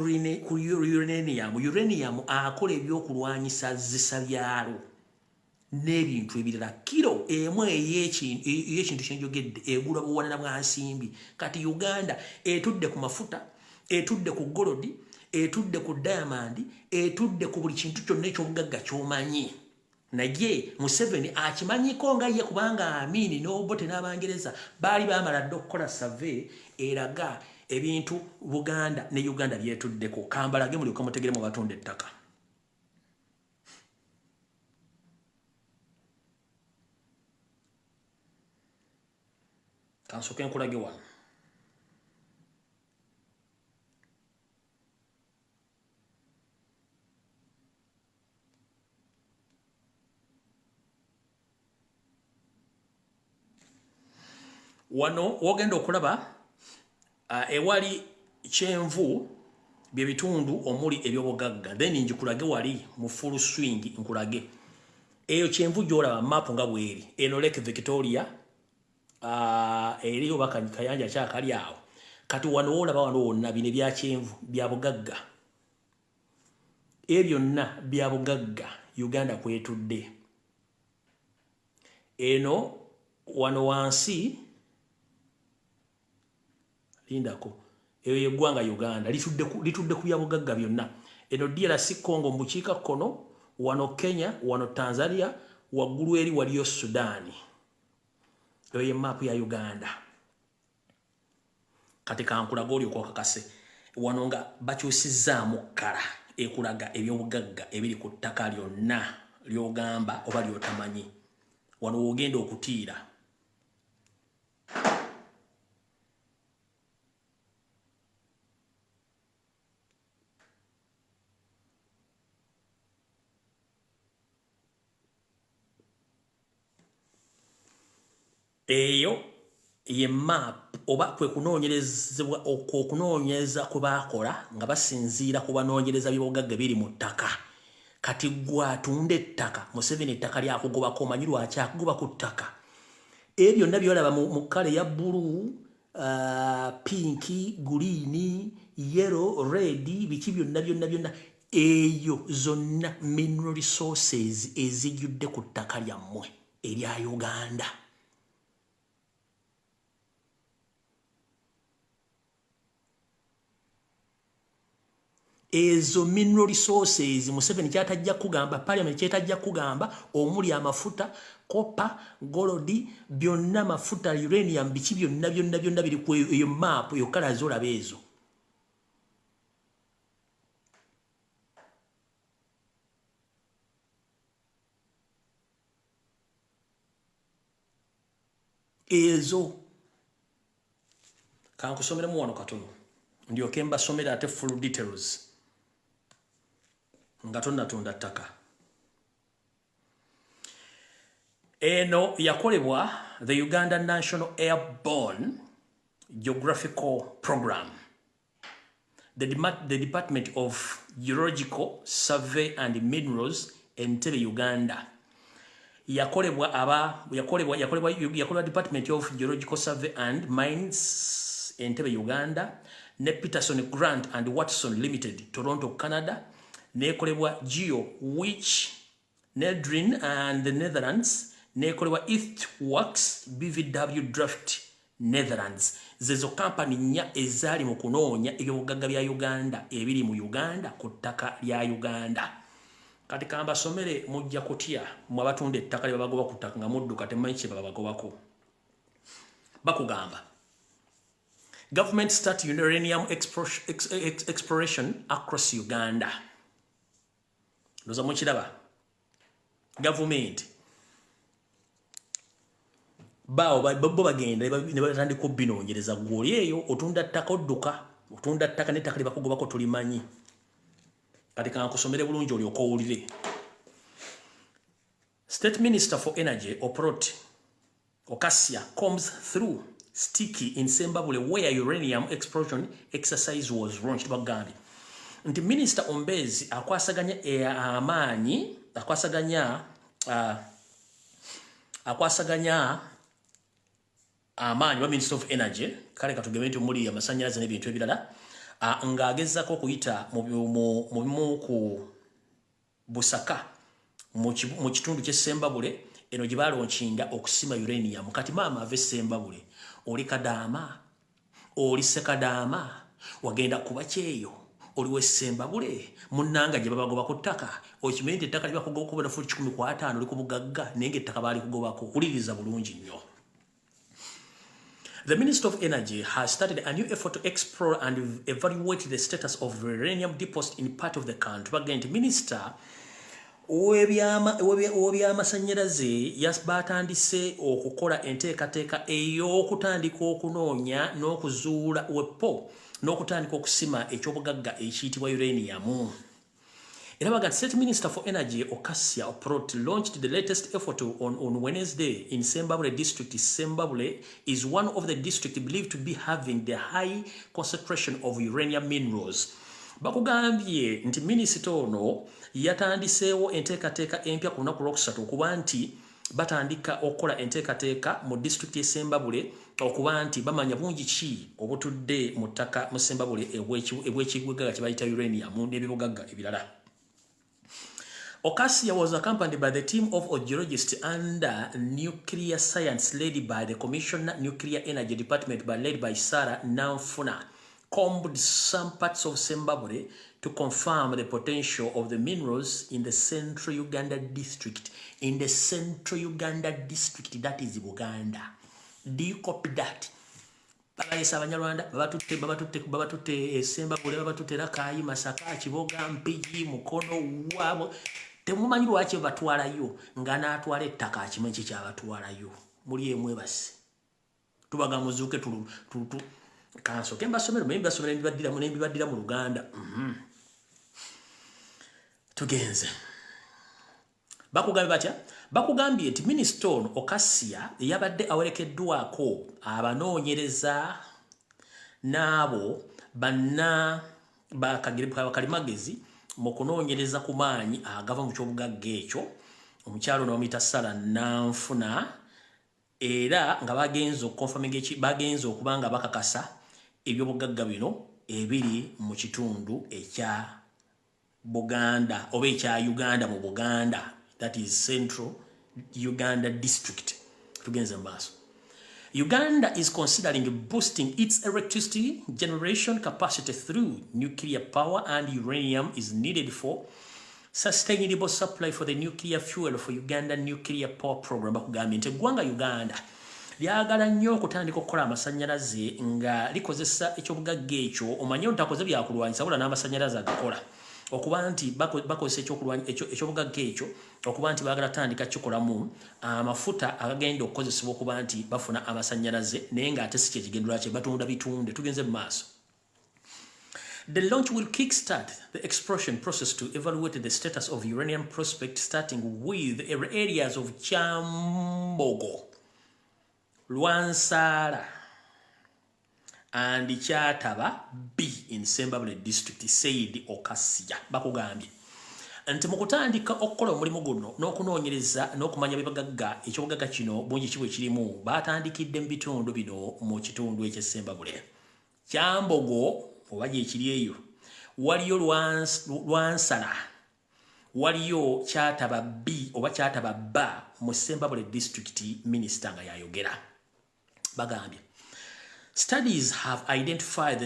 uranium akola ebyokulwanyisa zisa byalo n'ebintu ebirala kiro emu ey'ekintu kyenjogedde egula buwanana bwa nsimbi kati Uganda etudde ku mafuta etudde ku golodi etudde ku diamond etudde ku buli kintu kyonna eky'obugagga ky'omanyi naye Museveni akimanyiko nga ye kubanga Amini n'Obote n'Abangereza baali bamala dda okukola survey eraga ebintu Buganda ne Uganda byetuddeko kambalage mulyoka mutegere mu batunda ettaka kansoke nkulage wano wano wogenda okulaba ewali kyenvu bye bitundu omuli ebyobugagga then njikulage wali mu full swing nkulage eyo kyenvu gyolaba map nga bweri eno Lake Victoria eriyo bakayanja kyakali awo kati wano wolaba wano wonna bino bya kyenvu bya bugagga ebyonna bya bugagga Uganda kwetudde eno wano wansi lindako eyo yeggwanga Uganda litudde ku bya bugagga byonna eno DRC Congo mu bukiika kkono wano Kenya wano Tanzania waggulu eri waliyo Sudani eyo ye map ya Uganda kati kankulaga oli okwakakase wano nga bakyusizaamu kkala ekulaga ebyobugagga ebiri ku ttaka lyonna lyogamba oba lyotamanyi wano wogenda okutiira eyo ye map oba kwe kunoonyerezebwa okunoonyeza kwe bakola nga basinziira ku banoonyereza by'obugagga biri mu ttaka kati gwatunda ettaka Museveni ettaka lyakugobako omanyi lwaki akugoba ku ttaka ebyo byonna byolaba mu kkala eya bbulu pinki guliini yellow red biki byonna eyo zonna mineral resources ezijjudde ku ttaka lyammwe erya Uganda ezo mineral resources Museveni kyatajja kugamba parliament kyatajja kugamba omuli amafuta copper gold byonna mafuta uranium biki byonna biri ku eyo map yo kala zola bezo ezo kankusomere mu wano katono ndio kemba somera ate full details ngatonna tunda ttaka eno yakolebwa the Uganda National Airborne Geographical Program the Department of Geological Survey and Minerals Entebbe Uganda yakolebwa Department of Geological Survey and Mines Entebbe Uganda ne Peterson Grant and Watson Limited Toronto Canada nekolebwa Geo which Nedrin and the Netherlands nekolebwa Earthworks BVW Draft Netherlands zezo company nya ezali mu kunoonya ebyobugagga bya Uganda ebiri mu Uganda ku ttaka lya Uganda kati kamba somere mujja kutya mu abatunda ettaka lye babagoba ku ttaka nga mudduka temanyi kye babagobako bakugamba government start uranium exploration across Uganda. Loza mchidaba. Government. Bao bagenda ne batandika binonyereza goli eyo otunda ttaka odduka otunda ttaka ne ttaka libakugobako tulimanyi. Kati kankusomere bulungi oli okowulire. State Minister for Energy Oprot Okasia comes through Sticky in Zimbabwe where uranium explosion exercise was launched bagambi. Nti Minister Ombezi akwasaganya amaanyi amaanyi wa Minister of Energy kale katugebe muri ya masanyalaze n'ebintu ebirala ngagezako kuyita mu ku Busaka mu kitundu kye Zimbabwe eno gibalo nchinga okusima uranium kati mama ave Zimbabwe oli kadama oli sekadama wagenda kuba kyeyo oli wesembabule munanga je babagoba ku ttaka okimente ttaka libakugoba kuba na futi 15 oli kubugagga nenge ttaka bali kugobako kuliriza bulungi nnyo. The Minister of Energy has started a new effort to explore and evaluate the status of uranium deposits in part of the country. Bagent Minister Oby'amasanyalaze batandise okukola enteekateeka ey'okutandika okunoonya n'okuzuula wepo n'okutandika okusima ekyobugagga ekiyitibwa uranium. Era baga State Minister for Energy Okasia Oprot launched the latest effort on Wednesday in Zimbabwe district. Zimbabwe is one of the districts believed to be having the high concentration of uranium minerals. Bakugambye nti minisita ono yatandiseewo enteekateeka empya ku lunaku lwokusatu okuba nti batandika okukola enteekateeka mu district y'e Zimbabwe okuba nti bamanya bungi ki obutudde mu ttaka mu Zimbabwe ebw'ekibugagga kye bayita uranium n'ebibugagga ebirala. Okasia was accompanied by the team of geologists under nuclear science led by the Commissioner Nuclear Energy Department led by Sarah Namfuna. Combed some parts of Zimbabwe to confirm the potential of the minerals in the Central Uganda district. In the Central Uganda district, that is Buganda. Do you copy that? Abanyarwanda babatutte Zimbabwe babatutte Rakai Masaka Kiboga Mpigi Mukono wabo temumanyi lwaki batwalayo nga n'atwala ettaka akimanyi kyabatwalayo muli emwe basi tubaga muzuke kanso kemba somero memba somero mbibadira mu Luganda tugenze bakugambye batya bakugambye nti Minister Okasia yabadde awerekeddwako abanoonyereza n'abo banna bakalimagezi mu kunoonyereza ku maanyi agava mu kyobugagga ekyo omukyalo n'omuyita Sala Nanfuna era nga bagenze okuba nga bakakasa ebyobugagga bino ebiri mu kitundu ekya Buganda oba ekya Uganda mu Buganda, that is Central Uganda district. Tugenze mbaso Uganda is considering boosting its electricity generation capacity through nuclear power, and uranium is needed for sustainable supply for the nuclear fuel for Uganda nuclear power program. Bakugambye nti eggwanga Uganda lyagala nnyo okutandika okukola amasannyalaze nga likozesa ekyobugagga ekyo. Omanye ntakoze byakulwanyisa wabula n'amasannyalaze agakola okuba nti bakozesa ekyobugagga ekyo okuba nti baagala tandika kikolamu amafuta agagenda okukozesebwa okuba nti bafuna amasannyalaze naye ng'ate si kyekigendera kye batunda bitunde. Tugenze mu maaso. The launch will kickstart the exploration process to evaluate the status of uranium prospect, starting with areas of Kyambogo, Lwansala, and Kyataba B in Sembabule district, said Okasia. Bakugambye nti mukutandika okukola omulimu guno n'okunoonyereza n'okumanya bibagagga ekyobugagga kino bungi kibwe kirimu baatandikidde mu bitundu bino mu kitundu eky'Essembabule. Kyambogo oba gyekiri eyo waliyo Lwansala, waliyo Kyataba B oba Kyataba B mu Sembabule district. Minisita nga yayogera bagambye studies have identified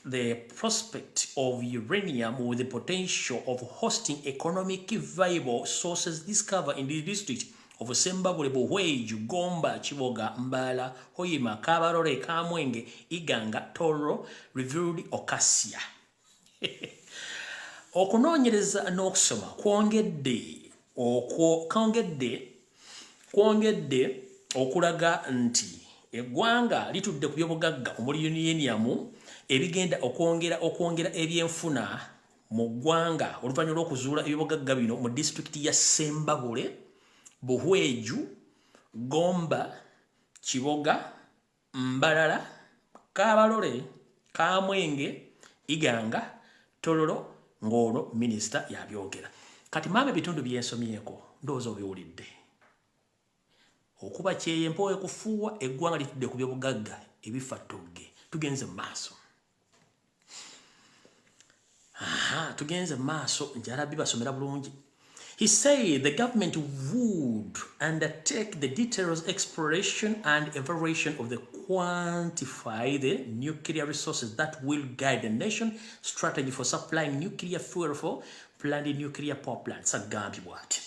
the prospect of uranium with the potential of hosting economic viable sources discovered in the district of Sembabule, Buhweju, Gomba, Chiboga, Mbala, Hoima, Kabarore, Kamwenge, Iganga, Toro, revealed Okasia. Okunoonyereza n'okusoma kwongedde okulaga nti eggwanga litudde ku byobugagga omuli uranium ebigenda okwongera ebyenfuna mu ggwanga oluvannyuma lw'okuzuula ebyobugagga bino mu disitulikiti ya Sembabule, Buhweju, Gomba, Chiboga, Mbalala, Kabalole, Kamwenge, Iganga, Tororo, ng'olwo minisita yabyogera. Kati maama ebitundu byensomyeko ndowooza obiwulidde. Okuba kyeyempowe kufuuwa eggwanga litudde ku byobugagga ebifa ttogge. Tugenze mu maaso. Tugenze mu maaso njalabbi basomera bulungi. He said the government would undertake the detailed exploration and evaluation of the quantify the nuclear resources that will guide the nation's strategy for supplying nuclear fuel for planned nuclear power plants. Agambye bw'ati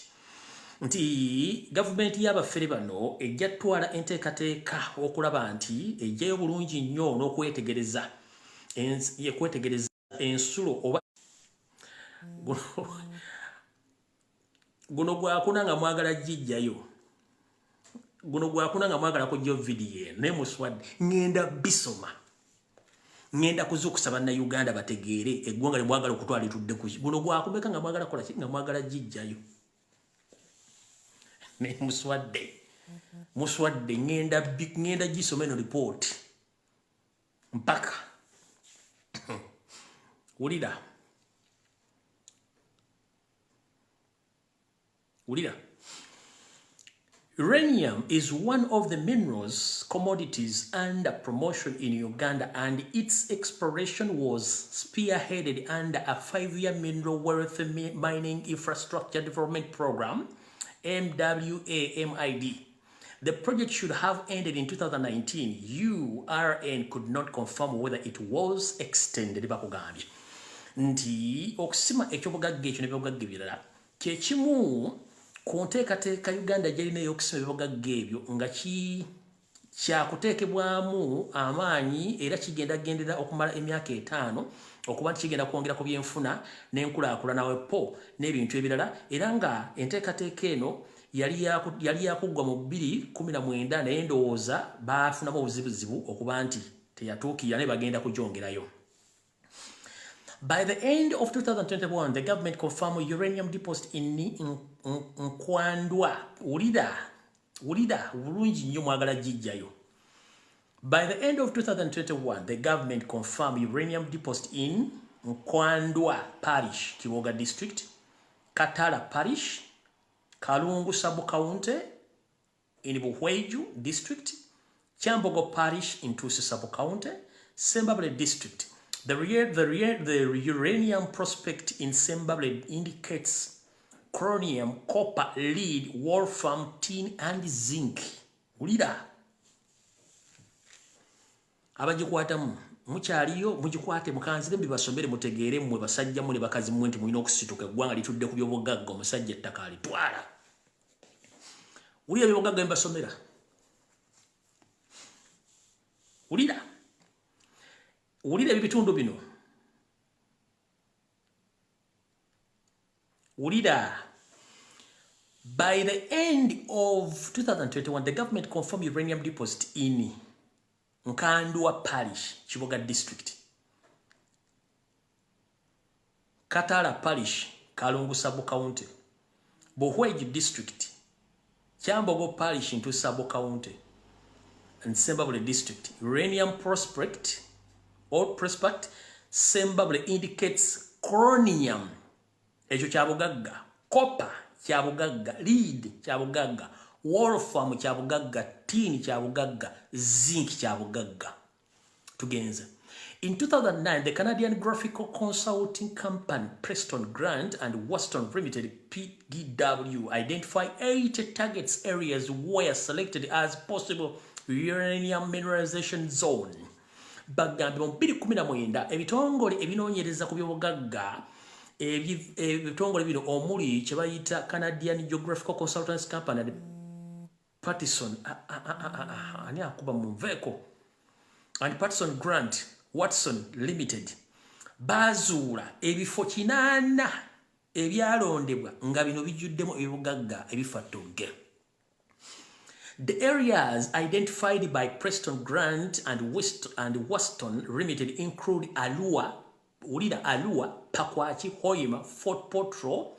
nti gavumenti y'abafere bano ejja twala enteekateeka okulaba nti ejjayo bulungi nnyo n'okwetegereza ensulo oba guno gwakuna nga mwagala jijjayo, guno gwakuna nga mwagala kujja vidiyo naye muswadde ngenda bisoma, ngenda kuzukusa bannayuganda bategeere eggwanga lye mwagala okutwala litudde ku guno gwakumeka nga mwagala kola ki nga mwagala jijjayo naye muswadde ngenda gisoma eno report mpaka wulira. Uranium is one of the minerals commodities under promotion in Uganda, and its exploration was spearheaded under a 5-year mineral wealth mining infrastructure development program, MWAMID. The project should have ended in 2019. URN could not confirm whether it was extended. Bakugambye nti okusima ekyobugagga ekyo n'ebyobugagga ebirala kye kimu ku nteekateeka Uganda gy'erina ey'okusima ebyobugagga ebyo nga kyakuteekebwamu amaanyi era kigendagendera okumala emyaka 5 okuba nti kigenda kwongera ku byenfuna n'enkulaakulana wepo n'ebintu ebirala, era nga enteekateeka eno yali yakuggwa mu 2019 naye ndowooza baafunamu obuzibuzibu okuba nti teyatuukirira naye bagenda kugyongerayo. By the end of 2021, the government confirmed uranium deposit in Nkwandwa. Ulida, bulungi nnyo mwagala jijjayo. By the end of 2021, the government confirmed uranium deposit in Nkwandwa Parish, Kiwoga District, Katala Parish, Kalungu Sub-County in Buhweju District, Kyambogo Parish in Tusi Sub-County, Sembabule District. The uranium prospect in Sembabule indicates chromium, copper, lead, wolfram, tin, and zinc. Ulida. abagikwatamu mukyaliyo mugikwate mukanzire mbibasomere mutegeere mmwe basajja mwe bakazi mmwe nti mulina okusituka eggwanga litudde ku byobugagga omusajja ettaka alitwala ulira byobugagga mbasomera ulira ebibitundu bino ulira. By the end of 2021, the government confirmed uranium deposit in Nkandwa Parish, Kiboga District. Katara Parish, Kalungu Sabo County. Bohweji District, Kyambogo Parish into Sabo County. And Sembabule District. Uranium prospect Sembabule indicates chromium. Ejo Kyabugagga. Copper. Kyabugagga, lead Kyabugagga, wolfram Kyabugagga, tin Kyabugagga, zinc Kyabugagga. Tugenza. In 2009, the Canadian graphical consulting company Preston Grant and Weston Limited PGW identified 8 targets areas were selected as possible uranium mineralization zone. Bagambye mu 2019 ebitongole ebinoonyereza ku byobugagga ebitongole bino omuli kye bayita Canadian Geographical Consultants Company and Patterson ani akuba mu nveeko and Patterson Grant Watson Limited bazuula ebifo 8 ebyalondebwa nga bino bijjuddemu ebibugagga ebifatogge. The areas identified by Preston Grant and Weston Limited include Alua, Pakwach, Hoima, Fort Potro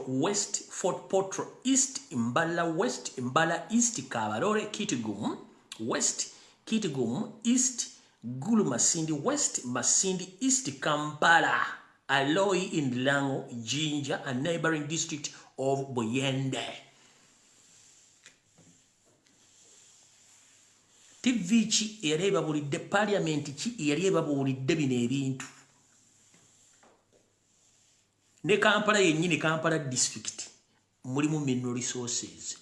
West, Fort Potro East, Mbala West, Mbala East, Kabarore, Kitgum West, Kitgum East, Gulu Masindi West, Masindi East, Kampala, Aloi in Lango, Jinja, a neighboring district of Buyende. TV chi ereba bulidde parliament chi ereba bulidde bino ebintu ne Kampala yennyini Kampala district mulimu mineral resources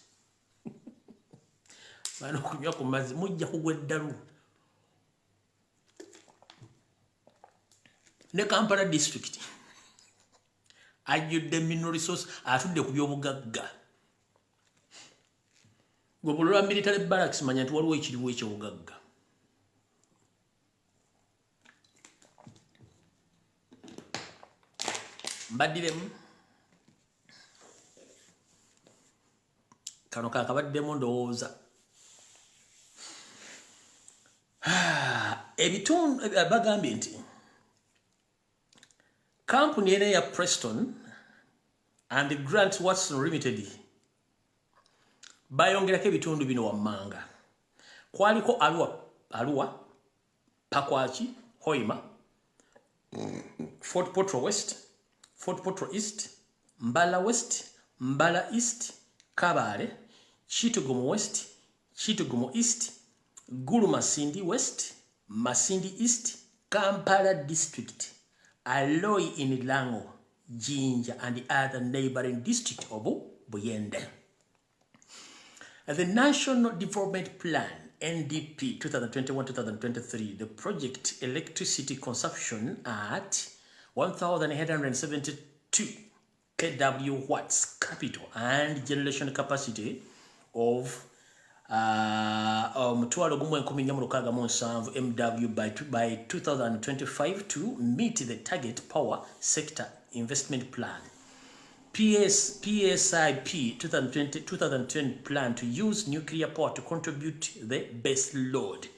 bano kunywa ku mazzi mujja kugweddalu ne Kampala district ajjudde mineral resource atudde ku byobugagga. Gobulwa military barracks manya nti waliwo ekiriwo ekyobugagga. Mbaddiremu kano kakabaddemu ndowooza ebitundu bagambye nti kampuni ene ya Preston and Grant Watson Limited bayongerako ebitundu bino wammanga. Kwaliko Alua, Pakwachi, Hoima, Fort Potro West, Fort Potro East, Mbala West, Mbala East, Kabale, Kitgum West, Kitgum East, Gulu Masindi West, Masindi East, Kampala District, Aloi in Lango, Jinja, and the other neighboring district of Buyende. The National Development Plan, NDP 2021-2023, the project electricity consumption at 1,872 kW watts capital and generation capacity of MW by 2025 to meet the target power sector investment plan. PSIP 2020 plan to use nuclear power to contribute the base load.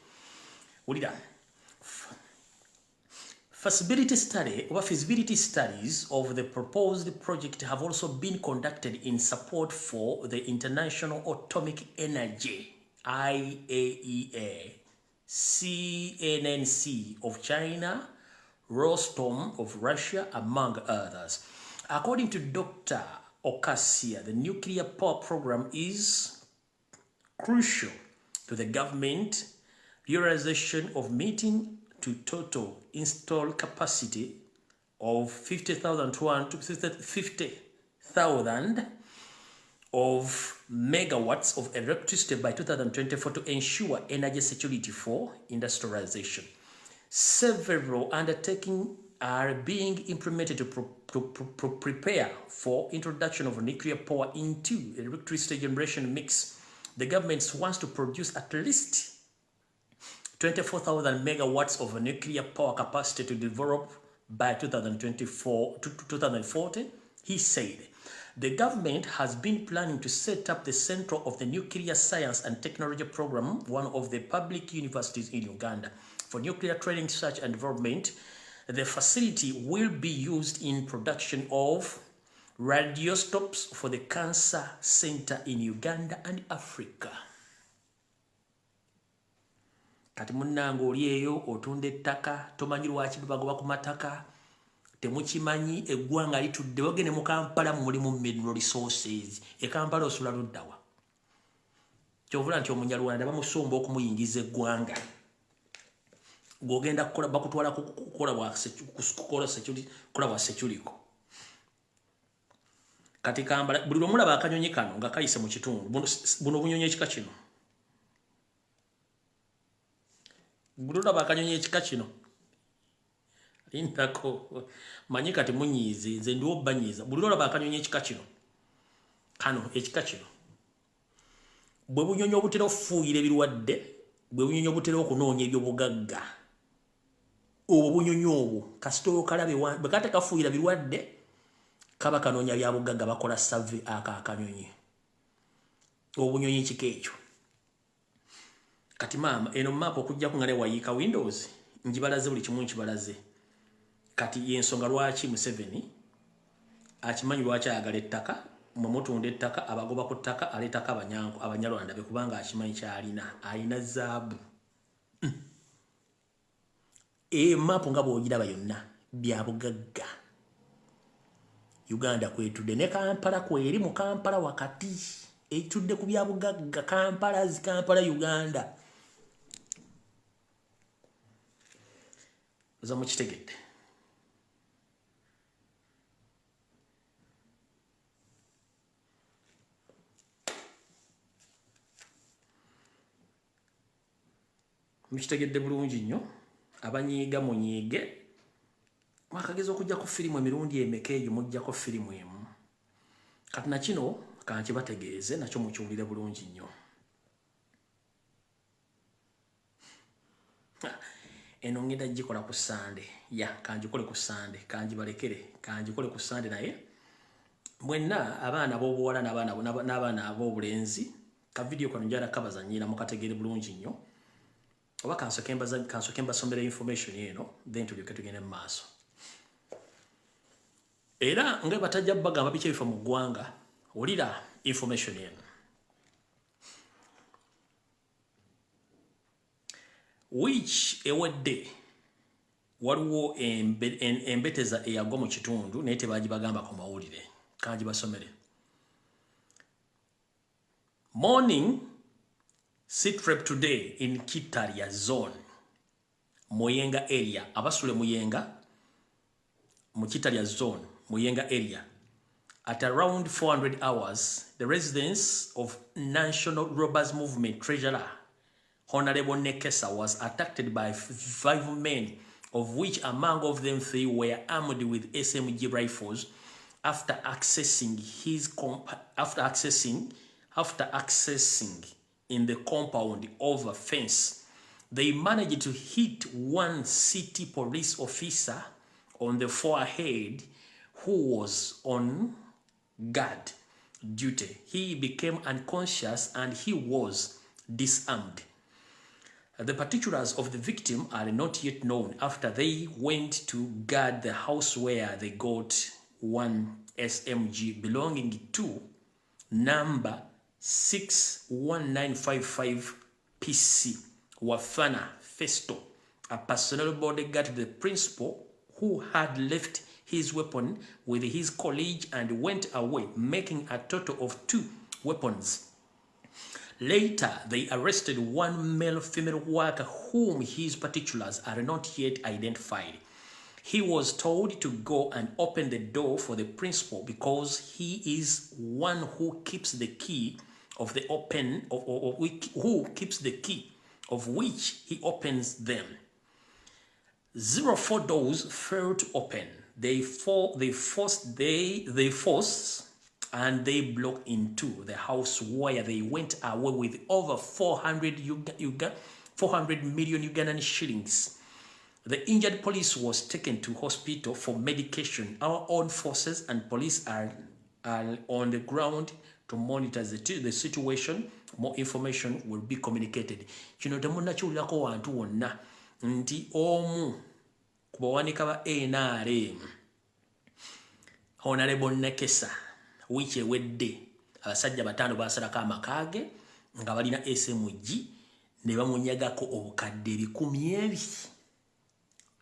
Feasibility studies of the proposed project have also been conducted in support for the International Atomic Energy, IAEA, CNNC of China, Rosatom of Russia, among others. According to Dr. Okasia, the nuclear power program is crucial to the government realization of meeting to total installed capacity of 50,000 of megawatts of electricity by 2024 to ensure energy security for industrialization. Several undertakings are being implemented to prepare for introduction of nuclear power into electricity generation mix. The government wants to produce at least 24,000 megawatts of nuclear power capacity to develop by 2024 to 2040, he said. The government has been planning to set up the Center of the Nuclear Science and Technology Program, one of the public universities in Uganda, for nuclear training, research and development. The facility will be used in production of radioscopes for the Cancer Center in Uganda and Africa. Kati munnange oli eyo otunda ettaka tomanyi lwaki bagoba ku mataka temukimanyi eggwanga litudde wogende mu Kampala mulimu mineral resources e Kampala osula luddawa kyovula nti omunyalwanda bamusomba okumuyingiza eggwanga gwogenda kukola bakutwala kukola bwa security kati Kampala buli lwomulaba akanyonyi kano nga kayise mu kitundu buno bunyonyi ekika kino Buruda bakanyonyi ekika kino lintako manyi kati munyize nze ndiwo banyiza buruda bakanyonyi ekika kino kano ekika kino bwe bunyonyi obutera ofuuyira ebirwadde bwe bunyonyi obutera okunoonya ebyobugagga obwo bunyonyi obwo kasitolo kalabe bwe kate kafuuyira birwadde kaba kanoonya bya bugagga bakola survey akanyonyi obunyonyi ekika ekyo Kati mama eno map okujja kungane wayiika Windows njibalaze buli kimu nkibalaze kati yensonga lwaki Museveni akimanyi lwaki ayagala ettaka mumutunda ettaka abagoba ku ttaka aleetako abanyalwanda be kubanga akimanyi kyalina alina zaabu map nga bw'ogiraba yonna bya bugagga Uganda kwetudde ne Kampala kweri mu Kampala wakati etudde ku bya bugagga Kampala Uganda za mukitegedde mukitegedde bulungi nnyo abanyiiga munyiige mwakageza okujja ku firimu emirundi emeka egyo mujjako firimu emu kati na kino kankibategeeze nakyo mukiwulire bulungi nnyo eno ngenda gikola ku Sande kanjikole ku Sande kanjibalekere kanjikole ku Sande naye mwenna abaana b'obuwala n'abaana ab'obulenzi ka video kano njala kabazanyira mukategere bulungi nnyo oba kansoke mbasomera information eno then tulyoke tugende mu maaso era nga batajja bagamba biki ebifa mu ggwanga olira information eno which ewedde waliwo embeteza eyagwa mu kitundu naye tebagibagamba ku mawulire kanjibasomere morning sit rep today in Kitalia zone Muyenga area abasule Muyenga mu Kitalia zone Muyenga area at around 400 hours the residents of National Robbers Movement treasurer Honorable Nekesa was attacked by 5 men, of which among of them 3 were armed with SMG rifles. After accessing in the compound over fence, they managed to hit one city police officer on the forehead who was on guard duty. He became unconscious and he was disarmed. The particulars of the victim are not yet known after they went to guard the house where they got one SMG belonging to number 61955 PC Wafana Festo, a personal bodyguard to the principal who had left his weapon with his colleague and went away, making a total of 2 weapons. Later, they arrested one male-female worker whom his particulars are not yet identified. He was told to go and open the door for the principal because he is one who keeps the key of the who keeps the key of which he opens them. 04 doors failed to open. They forced and they broke into the house where they went away with over 400 million Ugandan shillings. The injured police was taken to hospital for medication. Our own forces and police are on the ground to monitor the situation. More information will be communicated. Kino temunnakyiwulirako wantu wonna nti omu ku bawanika ba NRM Honorable Nekesa wiki ewedde abasajja batano basalako amakage nga balina SMG ne bamunyagako obukadde 12,000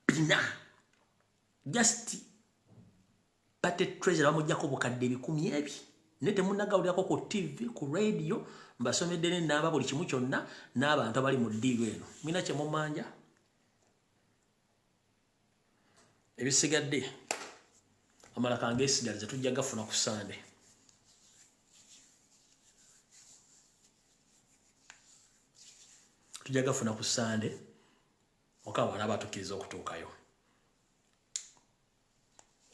bina just pate treasure bamujjako obukadde 12,000 ne temunnagawulirako ku TV ku radio mbasomedde ne namba buli kimu kyonna n'abantu abali mu ddiiro eno mwina kye mumanja ebisigadde amalaka ng'esigaliza tujja gafuna ku Sande. Tujja gafuna ku Sande okawa n'abatukkiriza okutuukayo.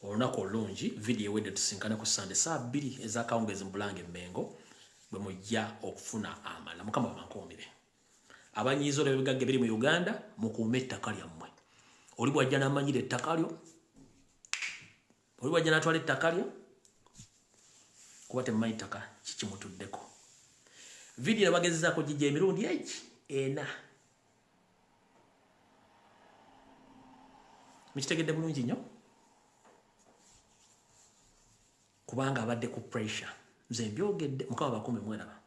Olunaku olungi video ewedde tusinkane ku Sande saa 2 ez'akawungezi mu Bulange Mmengo bwe mujja okufuna amala. Mukama bamankoomire. Abanyiiza olw'ebigagga ebiri mu Uganda mukuume ettaka lyammwe. Oli bw'ajja n'amanyira ettaka lyo, oli bw'ajja n'atwala ettaka lyo, kuba temumanyi ttaka kikimutuddeko. Vidiyo bagezezaako gijja emirundi ena. Mukitegedde bulungi nnyo? Kubanga abadde ku pressure. Nze mbyogedde, Mukama bakume mweraba.